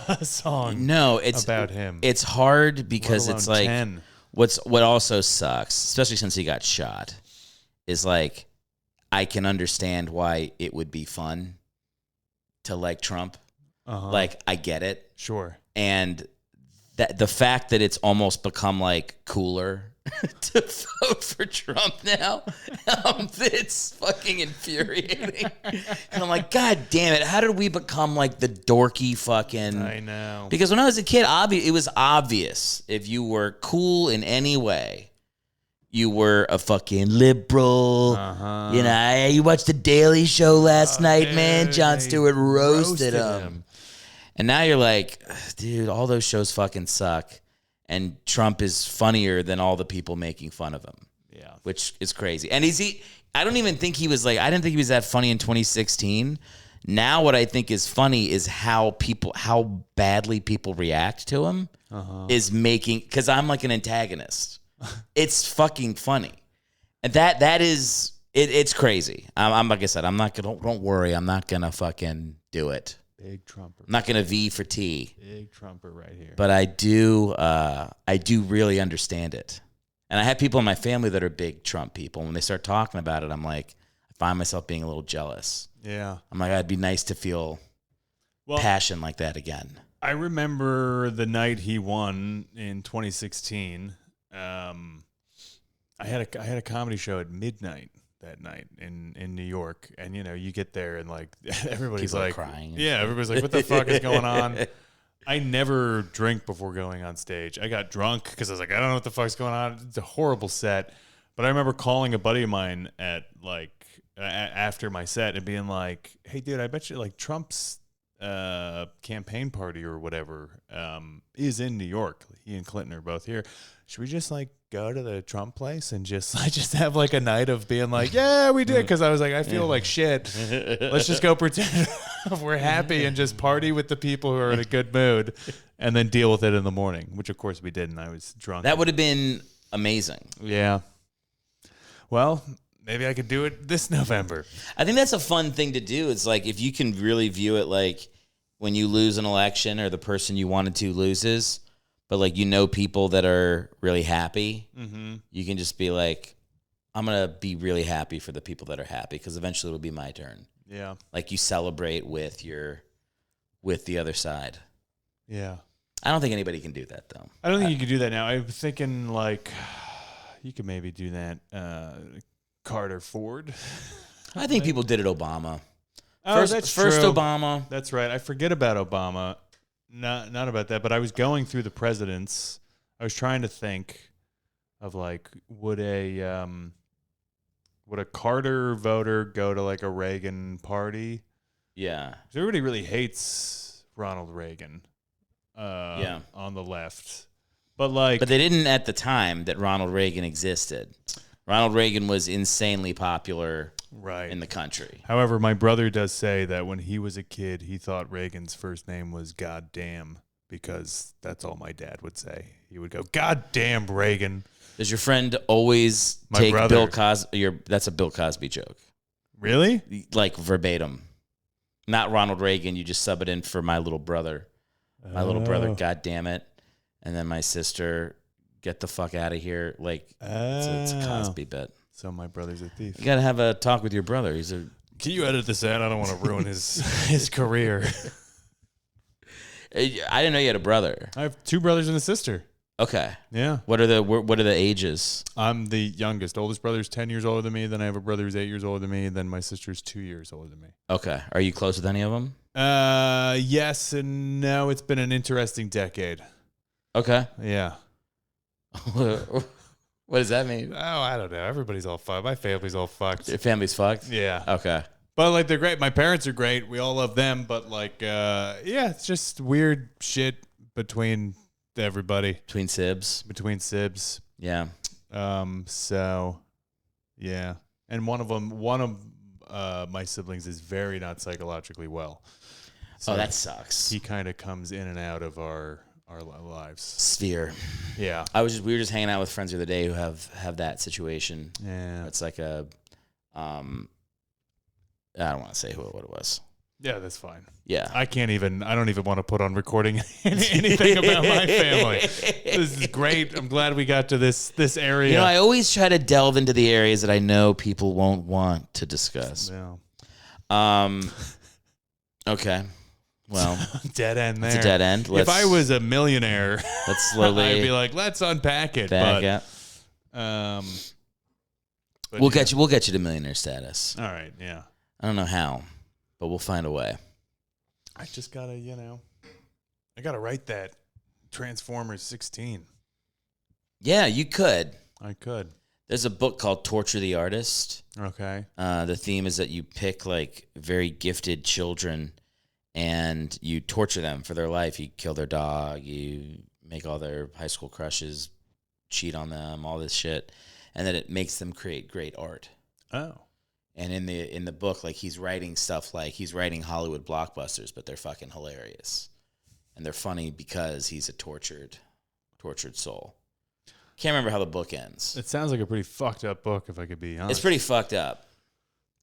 a song about him? It's hard because it's like 10. What also sucks, especially since he got shot, is like I can understand why it would be fun to like Trump. Like I get it. Sure. And that the fact that it's almost become like cooler to vote for Trump now, it's fucking infuriating. And I'm like, God damn it, how did we become like the dorky fucking... I know. Because when I was a kid, it was obvious if you were cool in any way, you were a fucking liberal. You know, you watched The Daily Show last night, man. Jon Stewart roasted him. And now you're like, dude, all those shows fucking suck. And Trump is funnier than all the people making fun of him. Yeah. Which is crazy. And I don't even think he was like, I didn't think he was that funny in 2016. Now what I think is funny is how badly people react to him is making, because I'm like an antagonist. It's fucking funny. And that is, it's crazy. I'm like I said, I'm not gonna, don't worry, I'm not gonna fucking do it. Big Trumper. I'm not gonna V for T. Big Trumper right here. But I do really understand it. And I have people in my family that are big Trump people. When they start talking about it, I'm like, I find myself being a little jealous. Yeah. I'm like, it'd be nice to feel passion like that again. I remember the night he won in 2016. I had a comedy show at midnight that night in New York, and you know, you get there and like everybody's like crying. Yeah, everybody's like, what the fuck is going on? I never drink before going on stage. I got drunk because I was like, I don't know what the fuck's going on. It's a horrible set. But I remember calling a buddy of mine at like after my set and being like, hey dude, I bet you like Trump's campaign party or whatever is in New York. He and Clinton are both here. Should we just like go to the Trump place and just have like a night of being like, yeah, we did? Because I was like, I feel like shit. Let's just go pretend we're happy and just party with the people who are in a good mood and then deal with it in the morning, which of course we did, and I was drunk. That would have been amazing. Yeah. Well, maybe I could do it this November. I think that's a fun thing to do. It's like if you can really view it like when you lose an election or the person you wanted to loses, but like you know people that are really happy, you can just be like, I'm going to be really happy for the people that are happy because eventually it'll be my turn. Yeah. Like you celebrate with your with the other side. Yeah. I don't think anybody can do that, though. I don't think you could do that now. I'm thinking, like, you could maybe do that Carter Ford. I think people did it Obama. That's first true. Obama. That's right. I forget about Obama. Not about that, but I was going through the presidents. I was trying to think of, like, would a Carter voter go to, like, a Reagan party? Yeah. 'Cause everybody really hates Ronald Reagan. On the left, but they didn't at the time that Ronald Reagan existed. Ronald Reagan was insanely popular in the country. However, my brother does say that when he was a kid, he thought Reagan's first name was Goddamn, because that's all my dad would say. He would go, Goddamn Reagan. Does your friend always take Bill Cosby? That's a Bill Cosby joke. Really? Like verbatim. Not Ronald Reagan. You just sub it in for my little brother. My little brother, God damn it. And then my sister, get the fuck out of here. Like, it's a Cosby bit. So my brother's a thief. You got to have a talk with your brother. Can you edit this out? I don't want to ruin his career. I didn't know you had a brother. I have 2 brothers and a sister. Okay. Yeah. What are the ages? I'm the youngest. Oldest brother's 10 years older than me. Then I have a brother who's 8 years older than me. Then my sister's 2 years older than me. Okay. Are you close with any of them? Yes and no. It's been an interesting decade. Okay. Yeah. What does that mean? Oh, I don't know. Everybody's all fucked. My family's all fucked. Your family's fucked? Yeah. Okay. But, like, they're great. My parents are great. We all love them. But, like, yeah, it's just weird shit between everybody. Between sibs? Between sibs. Yeah. So, yeah. And one of my siblings is very not psychologically well. So that sucks. He kind of comes in and out of our lives. Sphere. Yeah. We were just hanging out with friends the other day who have that situation. Yeah. It's like a I don't want to say what it was. Yeah, that's fine. Yeah. I don't even want to put on recording anything about my family. This is great. I'm glad we got to this area. You know, I always try to delve into the areas that I know people won't want to discuss. No. Okay. Well, dead end there. It's a dead end. If I was a millionaire, let's slowly I'd be like, let's unpack it. But we'll get you to millionaire status. All right, yeah. I don't know how, but we'll find a way. I just gotta, I gotta write that Transformers 16. Yeah, you could. I could. There's a book called Torture the Artist. Okay. The theme is that you pick like very gifted children and you torture them for their life. You kill their dog, you make all their high school crushes cheat on them, all this shit, and then it makes them create great art. Oh. And in the book, like he's writing stuff like he's writing Hollywood blockbusters, but they're fucking hilarious. And they're funny because he's a tortured soul. Can't remember how the book ends. It sounds like a pretty fucked up book, if I could be honest. It's pretty fucked up.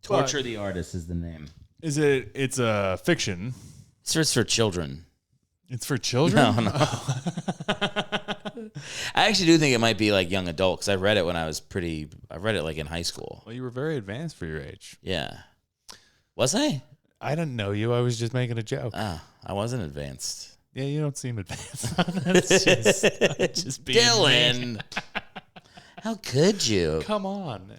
Torture the Artist is the name. It's a fiction. It's for children. It's for children? No. I actually do think it might be like young adult because I read it when I read it like in high school. Well, you were very advanced for your age. Yeah. Was I? I didn't know you. I was just making a joke. Ah, I wasn't advanced. Yeah, you don't seem advanced. That's just being Dylan. How could you? Come on.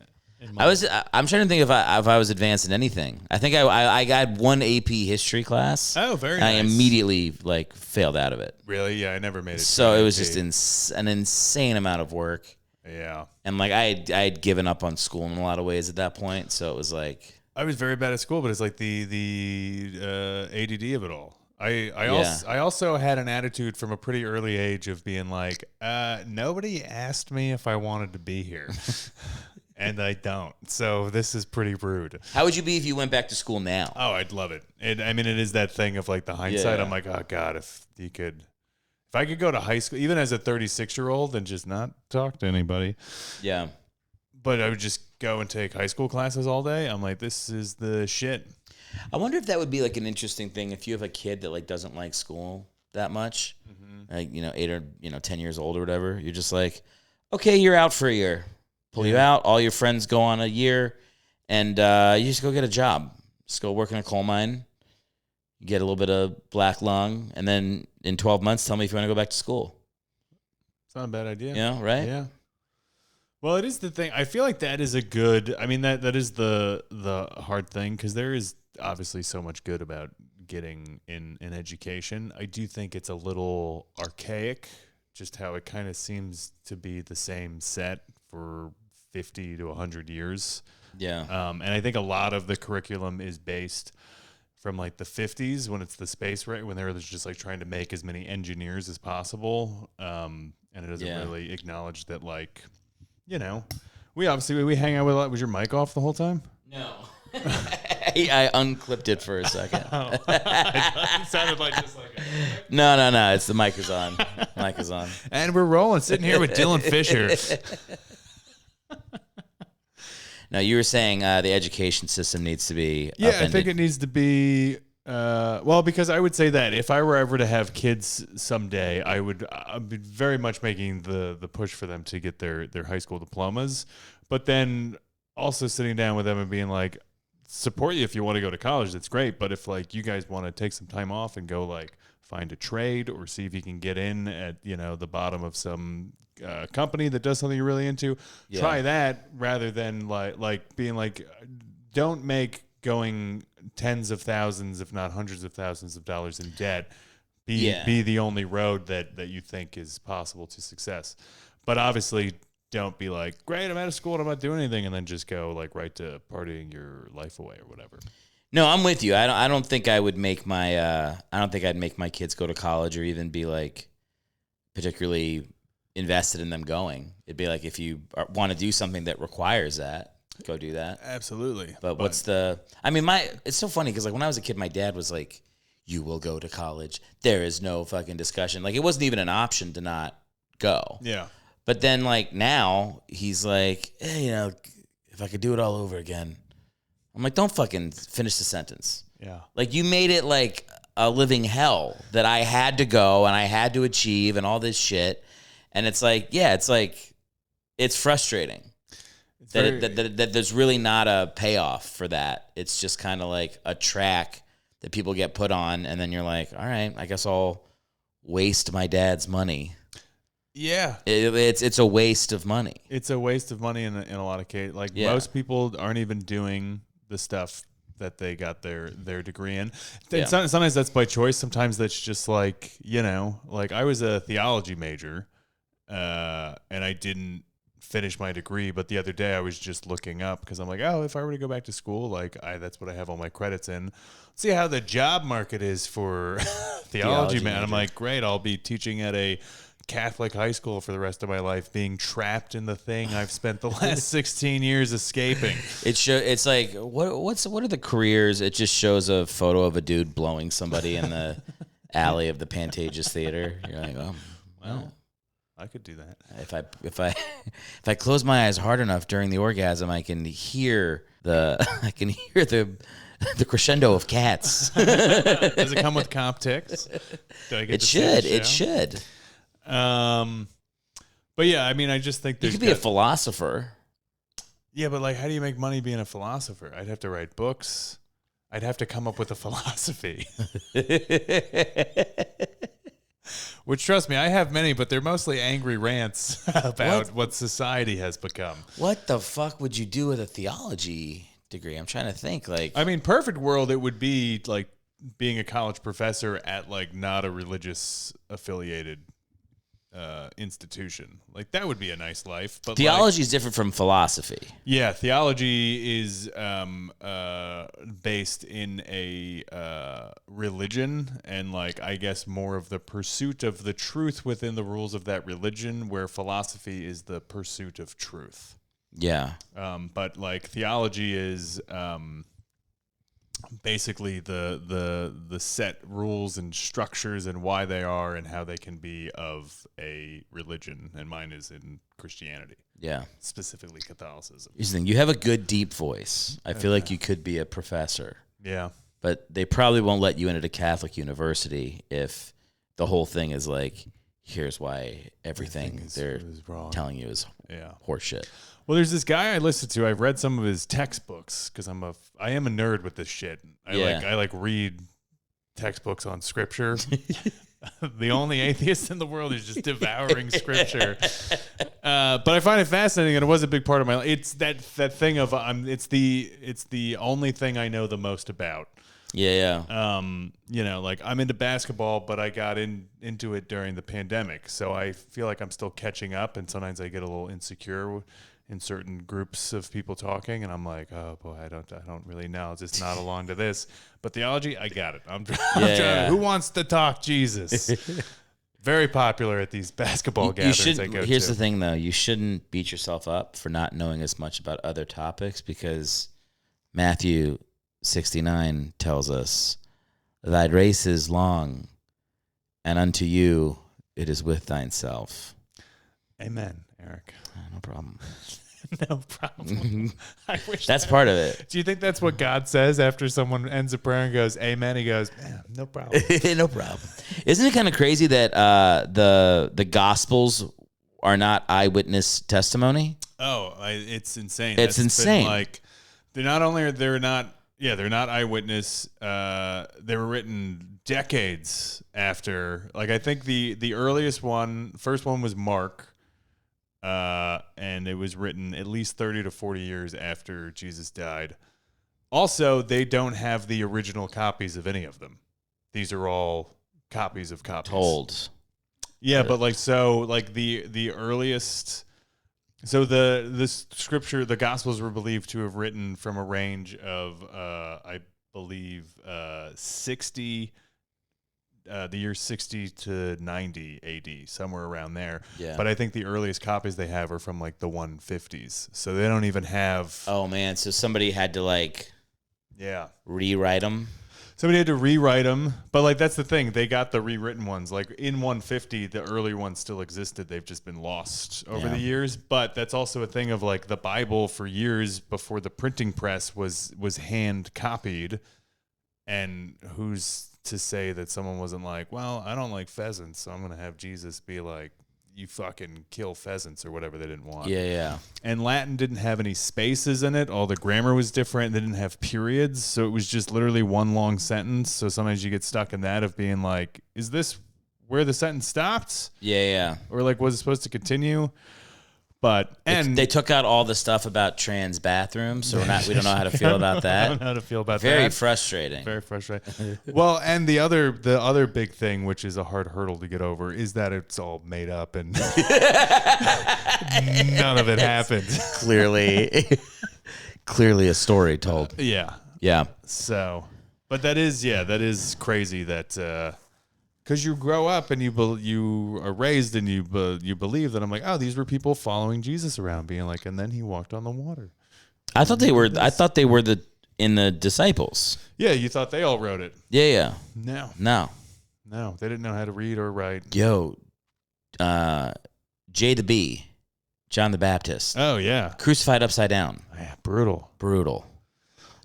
I'm trying to think if I was advanced in anything. I think I got one AP history class. Oh, very nice. I nice. immediately like failed out of it. Really? Yeah, I never made it. So it was just an insane amount of work. Yeah. And like I had given up on school in a lot of ways at that point. So it was like I was very bad at school, but it's like the ADD of it all. I also had an attitude from a pretty early age of being like, nobody asked me if I wanted to be here. And I don't. So this is pretty rude. How would you be if you went back to school now? Oh, I'd love it. It is that thing of like the hindsight. Yeah. I'm like, oh God, if I could go to high school, even as a 36-year-old and just not talk to anybody. Yeah. But I would just go and take high school classes all day. I'm like, this is the shit. I wonder if that would be like an interesting thing if you have a kid that like doesn't like school that much, like 8 or 10 years old or whatever. You're just like, okay, you're out for a year. Pull you out. All your friends go on a year, and you just go get a job. Just go work in a coal mine. You get a little bit of black lung, and then in 12 months, tell me if you want to go back to school. It's not a bad idea. You know, right? Yeah. Well, it is the thing. I feel like that is a good. I mean, that is the hard thing, because there is obviously so much good about getting in education. I do think it's a little archaic, just how it kind of seems to be the same set for 50 to 100 years. Yeah. And I think a lot of the curriculum is based from like the 50s, when it's the space race, when they're just like trying to make as many engineers as possible. And it doesn't really acknowledge that, like, you know, we hang out with a lot. Was your mic off the whole time? No. I unclipped it for a second. It sounded like just like No. It's the mic is on. Mic is on. And we're rolling, sitting here with Dylan Fisher. No, you were saying the education system needs to be Yeah, upended. I think it needs to be. Well, because I would say that if I were ever to have kids someday, I'd be very much making the push for them to get their high school diplomas, but then also sitting down with them and being like, support you if you want to go to college. That's great. But if like you guys want to take some time off and go like find a trade or see if you can get in at, you know, the bottom of some company that does something you're really into, try that, rather than like being like, don't make going tens of thousands, if not hundreds of thousands of dollars in debt be the only road that you think is possible to success. But obviously don't be like, great, I'm out of school and I'm not doing anything, and then just go like right to partying your life away or whatever. No, I'm with you. I don't think I would make my I don't think I'd make my kids go to college or even be like particularly invested in them going. It'd be like, if you want to do something that requires that, go do that. Absolutely. But it's so funny because like when I was a kid, my dad was like, you will go to college. There is no fucking discussion. Like it wasn't even an option to not go. Yeah. But then like now he's like, hey, you know, if I could do it all over again. I'm like, don't fucking finish the sentence. Yeah. Like you made it like a living hell that I had to go and I had to achieve and all this shit. And it's like, it's frustrating. That there's really not a payoff for that. It's just kind of like a track that people get put on, and then you're like, all right, I guess I'll waste my dad's money. Yeah. It's a waste of money. It's a waste of money in a lot of cases. Like most people aren't even doing the stuff that they got their degree in. Sometimes that's by choice. Sometimes that's just like, you know, like I was a theology major, and I didn't finish my degree, but the other day I was just looking up because I'm like, oh, if I were to go back to school, like that's what I have all my credits in. Let's see how the job market is for theology, man. I'm like, great, I'll be teaching at a Catholic high school for the rest of my life, being trapped in the thing I've spent the last 16 years escaping. It's like, what are the careers? It just shows a photo of a dude blowing somebody in the alley of the Pantages Theater. You're like, oh, well, I could do that. If I close my eyes hard enough during the orgasm, I can hear the crescendo of cats. Does it come with comp ticks? It should. But yeah, I mean, I just think you could be a philosopher. Yeah, but like, how do you make money being a philosopher? I'd have to write books. I'd have to come up with a philosophy. Which, trust me, I have many, but they're mostly angry rants about what society has become. What the fuck would you do with a theology degree? I'm trying to think. Like, I mean, perfect world, it would be like being a college professor at like not a religious affiliated institution. Like that would be a nice life. But theology is different from philosophy. Yeah, theology is based in a religion, and like I guess more of the pursuit of the truth within the rules of that religion, where philosophy is the pursuit of truth. Yeah. But like theology is basically the set rules and structures and why they are and how they can be of a religion, and mine is in Christianity. Yeah. Specifically Catholicism. Here's the thing, you have a good deep voice. I feel like you could be a professor. Yeah. But they probably won't let you in at a Catholic university if the whole thing is like, here's why everything they're telling you is horseshit. Well, there's this guy I listened to. I've read some of his textbooks because I am a nerd with this shit. I like read textbooks on scripture. The only atheist in the world is just devouring scripture. But I find it fascinating, and it was a big part of my life. It's that thing of it's the only thing I know the most about. Yeah. Like I'm into basketball, but I got into it during the pandemic, so I feel like I'm still catching up, and sometimes I get a little insecure in certain groups of people talking, and I'm like, oh boy, I don't really know. I'll just nod along to this. But theology, I got it. I'm trying. Who wants to talk Jesus? Very popular at these basketball gatherings I go to. Here's the thing, though. You shouldn't beat yourself up for not knowing as much about other topics, because Matthew 69 tells us, thy race is long, and unto you it is with thyself. Amen, Eric. No problem. No problem. I wish that's part of it. Do you think that's what God says after someone ends a prayer and goes, amen? He goes, no problem. No problem. Isn't it kind of crazy that the Gospels are not eyewitness testimony? Oh, it's insane. It's insane. Like, they're not eyewitness. They were written decades after. Like, I think the first one was Mark. And it was written at least 30 to 40 years after Jesus died. Also, they don't have the original copies of any of them. These are all copies of copies. Told. Yeah, but the earliest. So the scripture, the Gospels were believed to have written from a range of, I believe, 60. The year 60 to 90 AD, somewhere around there. Yeah. But I think the earliest copies they have are from like the 150s. So they don't even have. Oh, man. So somebody had to rewrite them. Somebody had to rewrite them. But that's the thing. They got the rewritten ones. Like in 150, the earlier ones still existed. They've just been lost over the years. But that's also a thing of the Bible for years before the printing press was hand copied. And who's to say that someone wasn't like, well, I don't like pheasants, so I'm going to have Jesus be like, you fucking kill pheasants or whatever they didn't want. Yeah. And Latin didn't have any spaces in it. All the grammar was different. They didn't have periods, so it was just literally one long sentence. So sometimes you get stuck in that of being like, is this where the sentence stopped? Yeah. Or was it supposed to continue? But they took out all the stuff about trans bathrooms, so we don't know how to feel about that. I don't know how to feel about that. Very frustrating. Very frustrating. Well, and the other big thing, which is a hard hurdle to get over, is that it's all made up and none of it happened. Clearly a story told. Yeah. So, but that is crazy that. Because you grow up and you are raised and you believe that. I'm like, oh, these were people following Jesus around, being like, and then he walked on the water. I thought they were in the disciples. Yeah, you thought they all wrote it. Yeah. No, they didn't know how to read or write. Yo, J the B, John the Baptist. Oh yeah, crucified upside down. Yeah, brutal.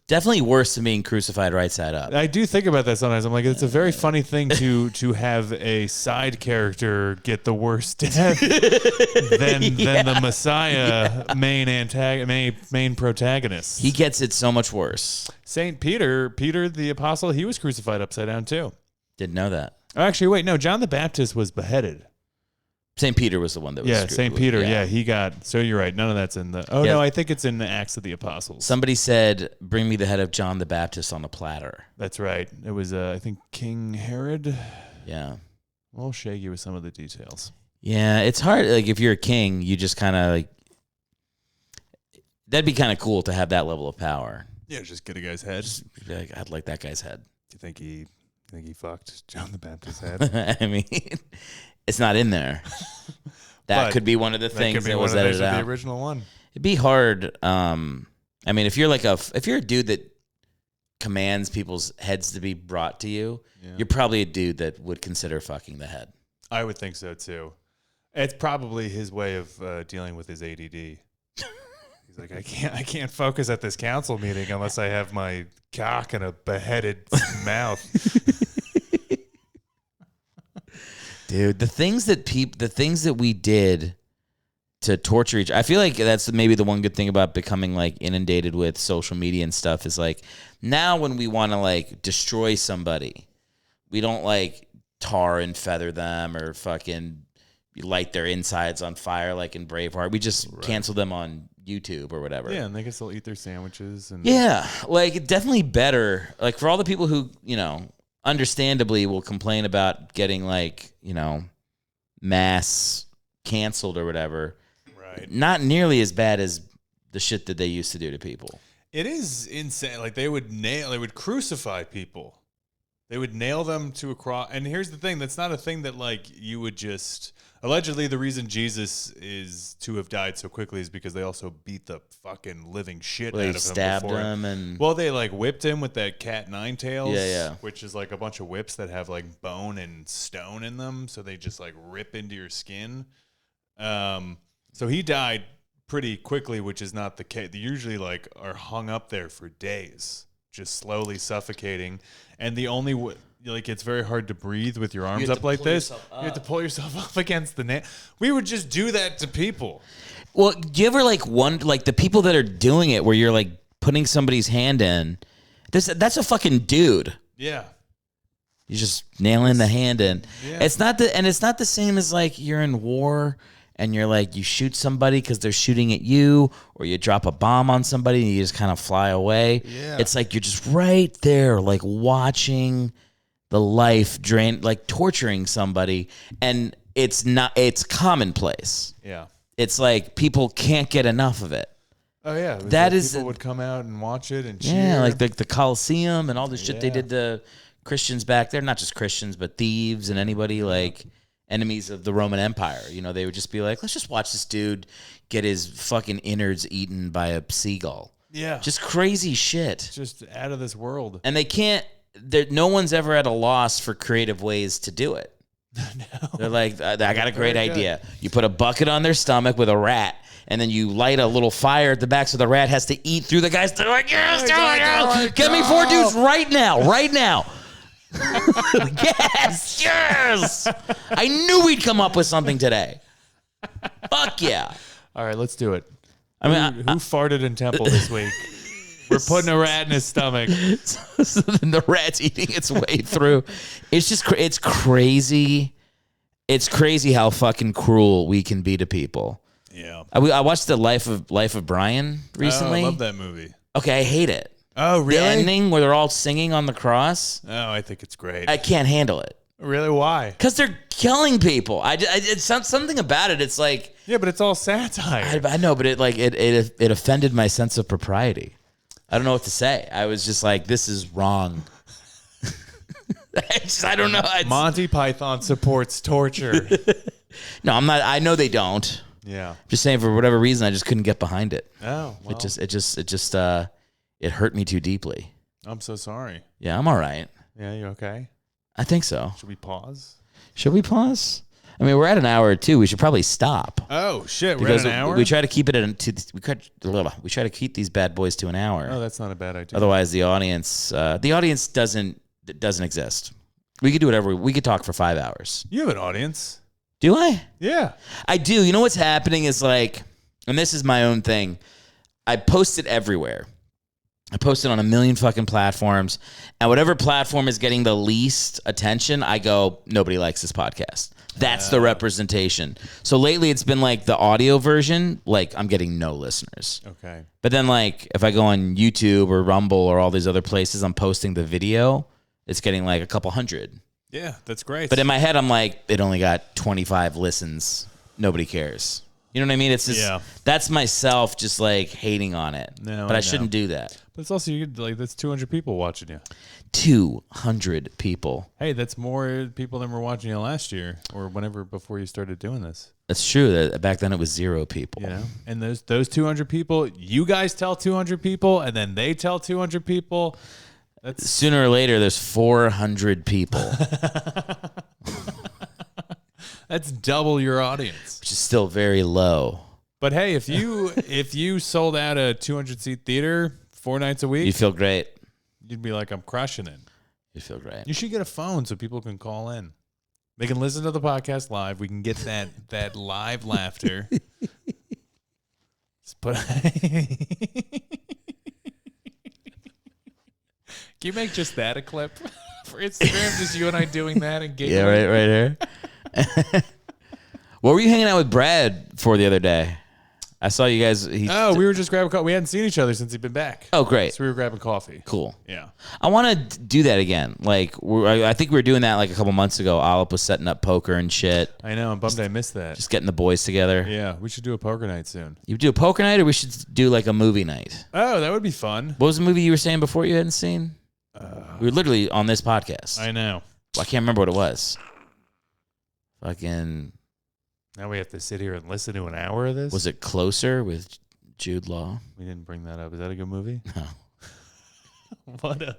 Definitely worse than being crucified right side up. I do think about that sometimes. I'm like, it's a very funny thing to have a side character get the worst death than the Messiah main protagonist. He gets it so much worse. Saint Peter the apostle, he was crucified upside down too. Didn't know that. Actually, wait, no, John the Baptist was beheaded. St. Peter was the one that was screwed. St. Peter, he got... So you're right, none of that's in the... Oh, no, I think it's in the Acts of the Apostles. Somebody said, bring me the head of John the Baptist on a platter. That's right. It was, I think, King Herod. Yeah. A little shaky with some of the details. Yeah, it's hard. If you're a king, you just kind of... That'd be kind of cool to have that level of power. Yeah, just get a guy's head. I'd like that guy's head. Do you think he fucked John the Baptist's head? I mean... It's not in there. That could be one of the things that was edited out. The original one. It'd be hard. I mean, if you're a dude that commands people's heads to be brought to you, you're probably a dude that would consider fucking the head. I would think so too. It's probably his way of dealing with his ADD. He's like, I can't focus at this council meeting unless I have my cock in a beheaded mouth. Dude, the things that we did to torture I feel like that's maybe the one good thing about becoming inundated with social media and stuff is now when we want to destroy somebody, We don't like tar and feather them or fucking light their insides on fire like in Braveheart. We just cancel them on YouTube or whatever. Yeah, and they can still eat their sandwiches. And yeah, like definitely better. Like for all the people who, understandably will complain about getting like, mass canceled or whatever. Right. Not nearly as bad as the shit that they used to do to people. It is insane. Like they would crucify people. They would nail them to a cross. And here's the thing. That's not a thing that like you would just... Allegedly, the reason Jesus is to have died so quickly is because they also beat the fucking living shit out of him. They stabbed him and... Well, they like whipped him with that cat nine tails. Yeah. Which is like a bunch of whips that have like bone and stone in them. So they just like rip into your skin. So he died pretty quickly, which is not the case. They usually like are hung up there for days, just slowly suffocating. And the only like it's very hard to breathe with your arms up like this. You have to pull yourself up against the net. We would just do that to people. Well, do you ever like the people that are doing it where you're like putting somebody's hand in? That's a fucking dude. Yeah. You're just nailing the hand in. Yeah. It's not the same as like you're in war and you're like you shoot somebody because they're shooting at you, or you drop a bomb on somebody and you just kind of fly away. Yeah. It's like you're just right there, like watching the life drain, like torturing somebody, and it's commonplace. Yeah. It's like people can't get enough of it. Oh yeah. People would come out and watch it and cheer. Yeah, like the Coliseum and all the shit they did to Christians back there. Not just Christians, but thieves and anybody like enemies of the Roman Empire. They would just be like, let's just watch this dude get his fucking innards eaten by a seagull. Yeah. Just crazy shit. Just out of this world. And they can't, no one's ever at a loss for creative ways to do it. No. They're like, I got a great idea. You put a bucket on their stomach with a rat, and then you light a little fire at the back so the rat has to eat through the guys. They're like, yes, get me 4 dudes right now. yes. I knew we'd come up with something today. Fuck yeah. All right, let's do it. I mean, who farted in temple this week? We're putting a rat in his stomach. So then the rat's eating its way through. It's just, it's crazy. It's crazy how fucking cruel we can be to people. Yeah. I watched the Life of Brian recently. Oh, I love that movie. Okay, I hate it. Oh, really? The ending where they're all singing on the cross. Oh, I think it's great. I can't handle it. Really? Why? Because they're killing people. It's something about it. It's like, yeah, but it's all satire. I know, but it offended my sense of propriety. I don't know what to say. I was just like, this is wrong. I don't know. Monty Python supports torture. No, I'm not. I know they don't. Yeah. Just saying, for whatever reason, I just couldn't get behind it. Oh, well. It hurt me too deeply. I'm so sorry. Yeah, I'm all right. Yeah, you okay? I think so. Should we pause? Should we pause? I mean, we're at an hour or two. We should probably stop. Oh shit, we're because at an hour. We try to keep it we try to keep these bad boys to an hour. Oh, that's not a bad idea. Otherwise, the audience doesn't exist. We could do whatever. We could talk for 5 hours. You have an audience. Do I? Yeah, I do. You know what's happening is like, and this is my own thing. I post it everywhere. I post it on a million fucking platforms, and whatever platform is getting the least attention, I go, nobody likes this podcast. That's the representation. So lately it's been like the audio version, like I'm getting no listeners. Okay. But then like if I go on YouTube or Rumble or all these other places, I'm posting the video, it's getting like a couple hundred. Yeah, that's great. But in my head, I'm like, it only got 25 listens. Nobody cares. You know what I mean? It's just, that's myself just like hating on it. No, but I shouldn't do that. But it's also, that's 200 people watching you. 200 people. Hey, that's more people than were watching you last year or whenever before you started doing this. That's true. Back then it was 0 people. You know? And those 200 people, you guys tell 200 people, and then they tell 200 people. Sooner or later, there's 400 people. That's double your audience, which is still very low. But hey, if you sold out a 200-seat theater 4 nights a week, you'd feel great. You'd be like, I'm crushing it. You'd feel great. You should get a phone so people can call in. They can listen to the podcast live. We can get that live laughter. Can you make just that a clip? for Instagram? Just you and I doing that and giggling? Yeah, right here. What were you hanging out with Brad for the other day? I saw you guys. We were just grabbing coffee. We hadn't seen each other since he'd been back. Oh, great. So we were grabbing coffee. Cool. Yeah. I want to do that again. Like, I think we were doing that like a couple months ago. Olip was setting up poker and shit. I know. I'm bummed I missed that. Just getting the boys together. Yeah. We should do a poker night soon. You do a poker night, or we should do like a movie night? Oh, that would be fun. What was the movie you were saying before you hadn't seen? We were literally on this podcast. I know. I can't remember what it was. Fucking. Now we have to sit here and listen to an hour of this? Was it Closer with Jude Law? We didn't bring that up. Is that a good movie? No. What a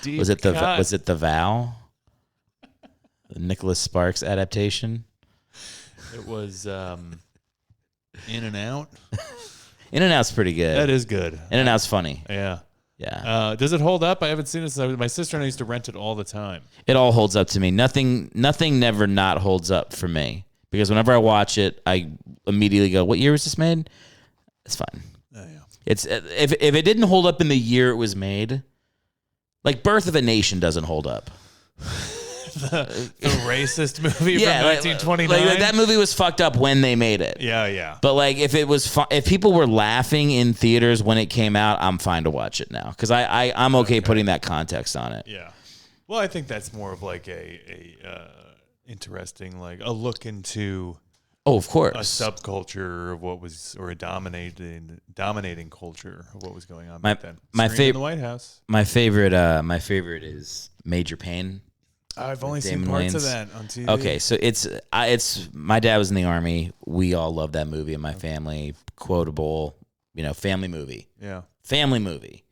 deep Was it cut. The Vow? The Nicholas Sparks adaptation? It was In and Out. In and Out's pretty good. That is good. In and Out's funny. Yeah. Yeah. Does it hold up? I haven't seen it. My sister and I used to rent it all the time. It all holds up to me. Nothing never not holds up for me. Because whenever I watch it, I immediately go, "What year was this made?" It's fine. Oh yeah. It's if it didn't hold up in the year it was made, like Birth of a Nation doesn't hold up. the racist movie from 1929. Like that movie was fucked up when they made it. Yeah. But like if it was if people were laughing in theaters when it came out, I'm fine to watch it now because I'm okay putting that context on it. Yeah. Well, I think that's more of like a interesting, like a look into of course a subculture of what was, or a dominating culture of what was going on back then. My Screened in favorite the White House. My favorite is Major Payne. I've only seen Damon parts Wayans. of that on TV. Okay, so it's my dad was in the Army. We all love that movie in my family. Quotable, family movie. Yeah. Family movie.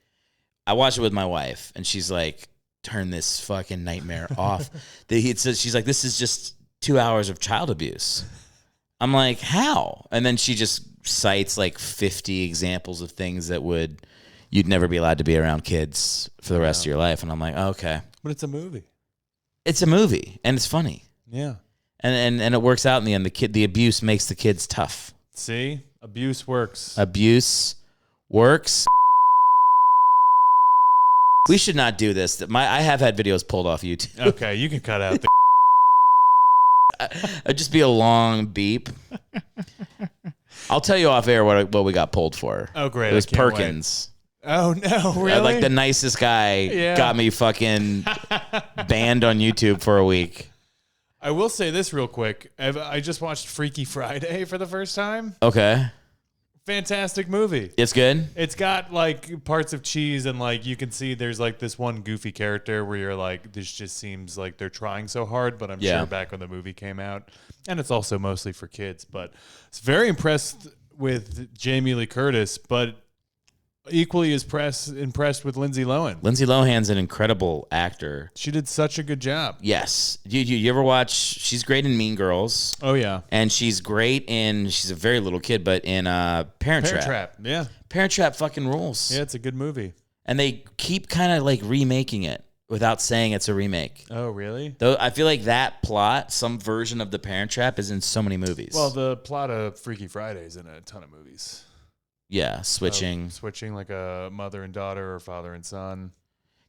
I watched it with my wife, and she's like, "Turn this fucking nightmare off." She's like, "This is just 2 hours of child abuse." I'm like, "How?" And then she just cites like 50 examples of things that you'd never be allowed to be around kids for the rest of your life. And I'm like, okay. But it's a movie. It's a movie, and it's funny. Yeah. And it works out in the end. The abuse makes the kids tough. See? Abuse works. Abuse works. We should not do this. I have had videos pulled off YouTube. Okay, you can cut out the It'd just be a long beep. I'll tell you off air what we got pulled for. Oh, great. It was I can't Perkins. wait. Oh, no, really? Like the nicest guy got me fucking banned on YouTube for a week. I will say this real quick. I just watched Freaky Friday for the first time. Okay. Fantastic movie. It's good? It's got like parts of cheese, and like you can see there's like this one goofy character where you're like, this just seems like they're trying so hard, but I'm sure back when the movie came out, and it's also mostly for kids, but it's very impressed with Jamie Lee Curtis, but equally as impressed with Lindsay Lohan. Lindsay Lohan's an incredible actor. She did such a good job. Yes. You ever watch, she's great in Mean Girls. Oh, yeah. And she's great she's a very little kid, but in Parent Trap. Yeah. Parent Trap fucking rules. Yeah, it's a good movie. And they keep kind of like remaking it without saying it's a remake. Oh, really? Though I feel like that plot, some version of the Parent Trap is in so many movies. Well, the plot of Freaky Friday is in a ton of movies. Yeah, switching like a mother and daughter or father and son.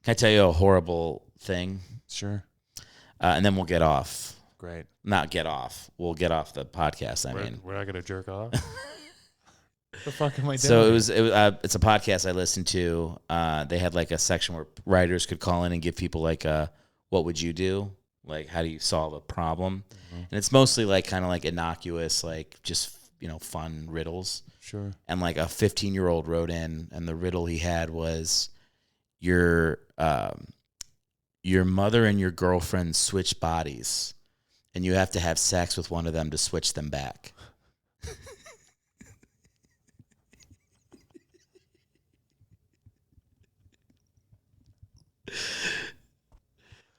Can I tell you a horrible thing? Sure. And then we'll get off. Great. Not get off. We'll get off the podcast. We're not gonna jerk off. The fuck am I doing? So it's a podcast I listened to. They had like a section where writers could call in and give people like what would you do? Like how do you solve a problem? Mm-hmm. And it's mostly like kind of like innocuous, like just fun riddles. Sure. And like a 15-year-old wrote in, and the riddle he had was your mother and your girlfriend switch bodies, and you have to have sex with one of them to switch them back.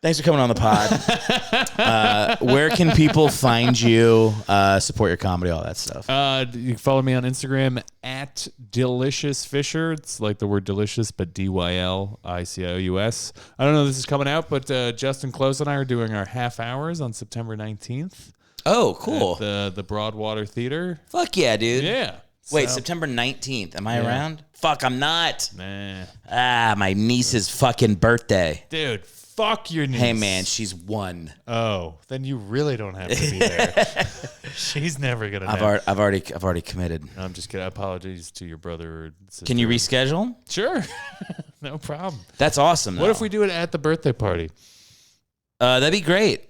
Thanks for coming on the pod. Where can people find you, support your comedy, all that stuff? You can follow me on Instagram at Delicious Fisher. It's like the word delicious, but DYLICIOUS. I don't know if this is coming out, but Justin Close and I are doing our half hours on September 19th. Oh, cool. At the Broadwater Theater. Fuck yeah, dude. Yeah. Wait, September 19th. Am I around? Fuck, I'm not. Nah. My niece's fucking birthday. Dude, Fuck your niece. Hey, man, she's 1. Oh, then you really don't have to be there. She's never gonna know. I've already committed. No, I'm just kidding. Apologies to your brother or sister. Can you reschedule? Sure. No problem. That's awesome. What if we do it at the birthday party? That'd be great.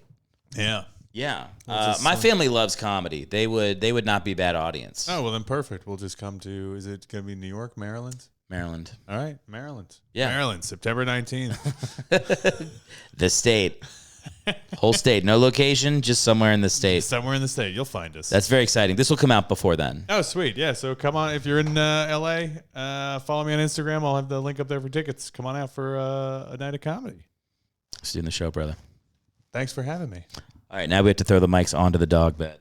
Yeah. Yeah. My family loves comedy. They would not be a bad audience. Oh, well then perfect. We'll just come to, is it going to be New York, Maryland? Maryland. All right, Maryland. Yeah. Maryland, September 19th. The state. Whole state. No location, just somewhere in the state. Somewhere in the state. You'll find us. That's very exciting. This will come out before then. Oh, sweet. Yeah, so come on. If you're in LA, follow me on Instagram. I'll have the link up there for tickets. Come on out for a night of comedy. Let's do the show, brother. Thanks for having me. All right, now we have to throw the mics onto the dog bed.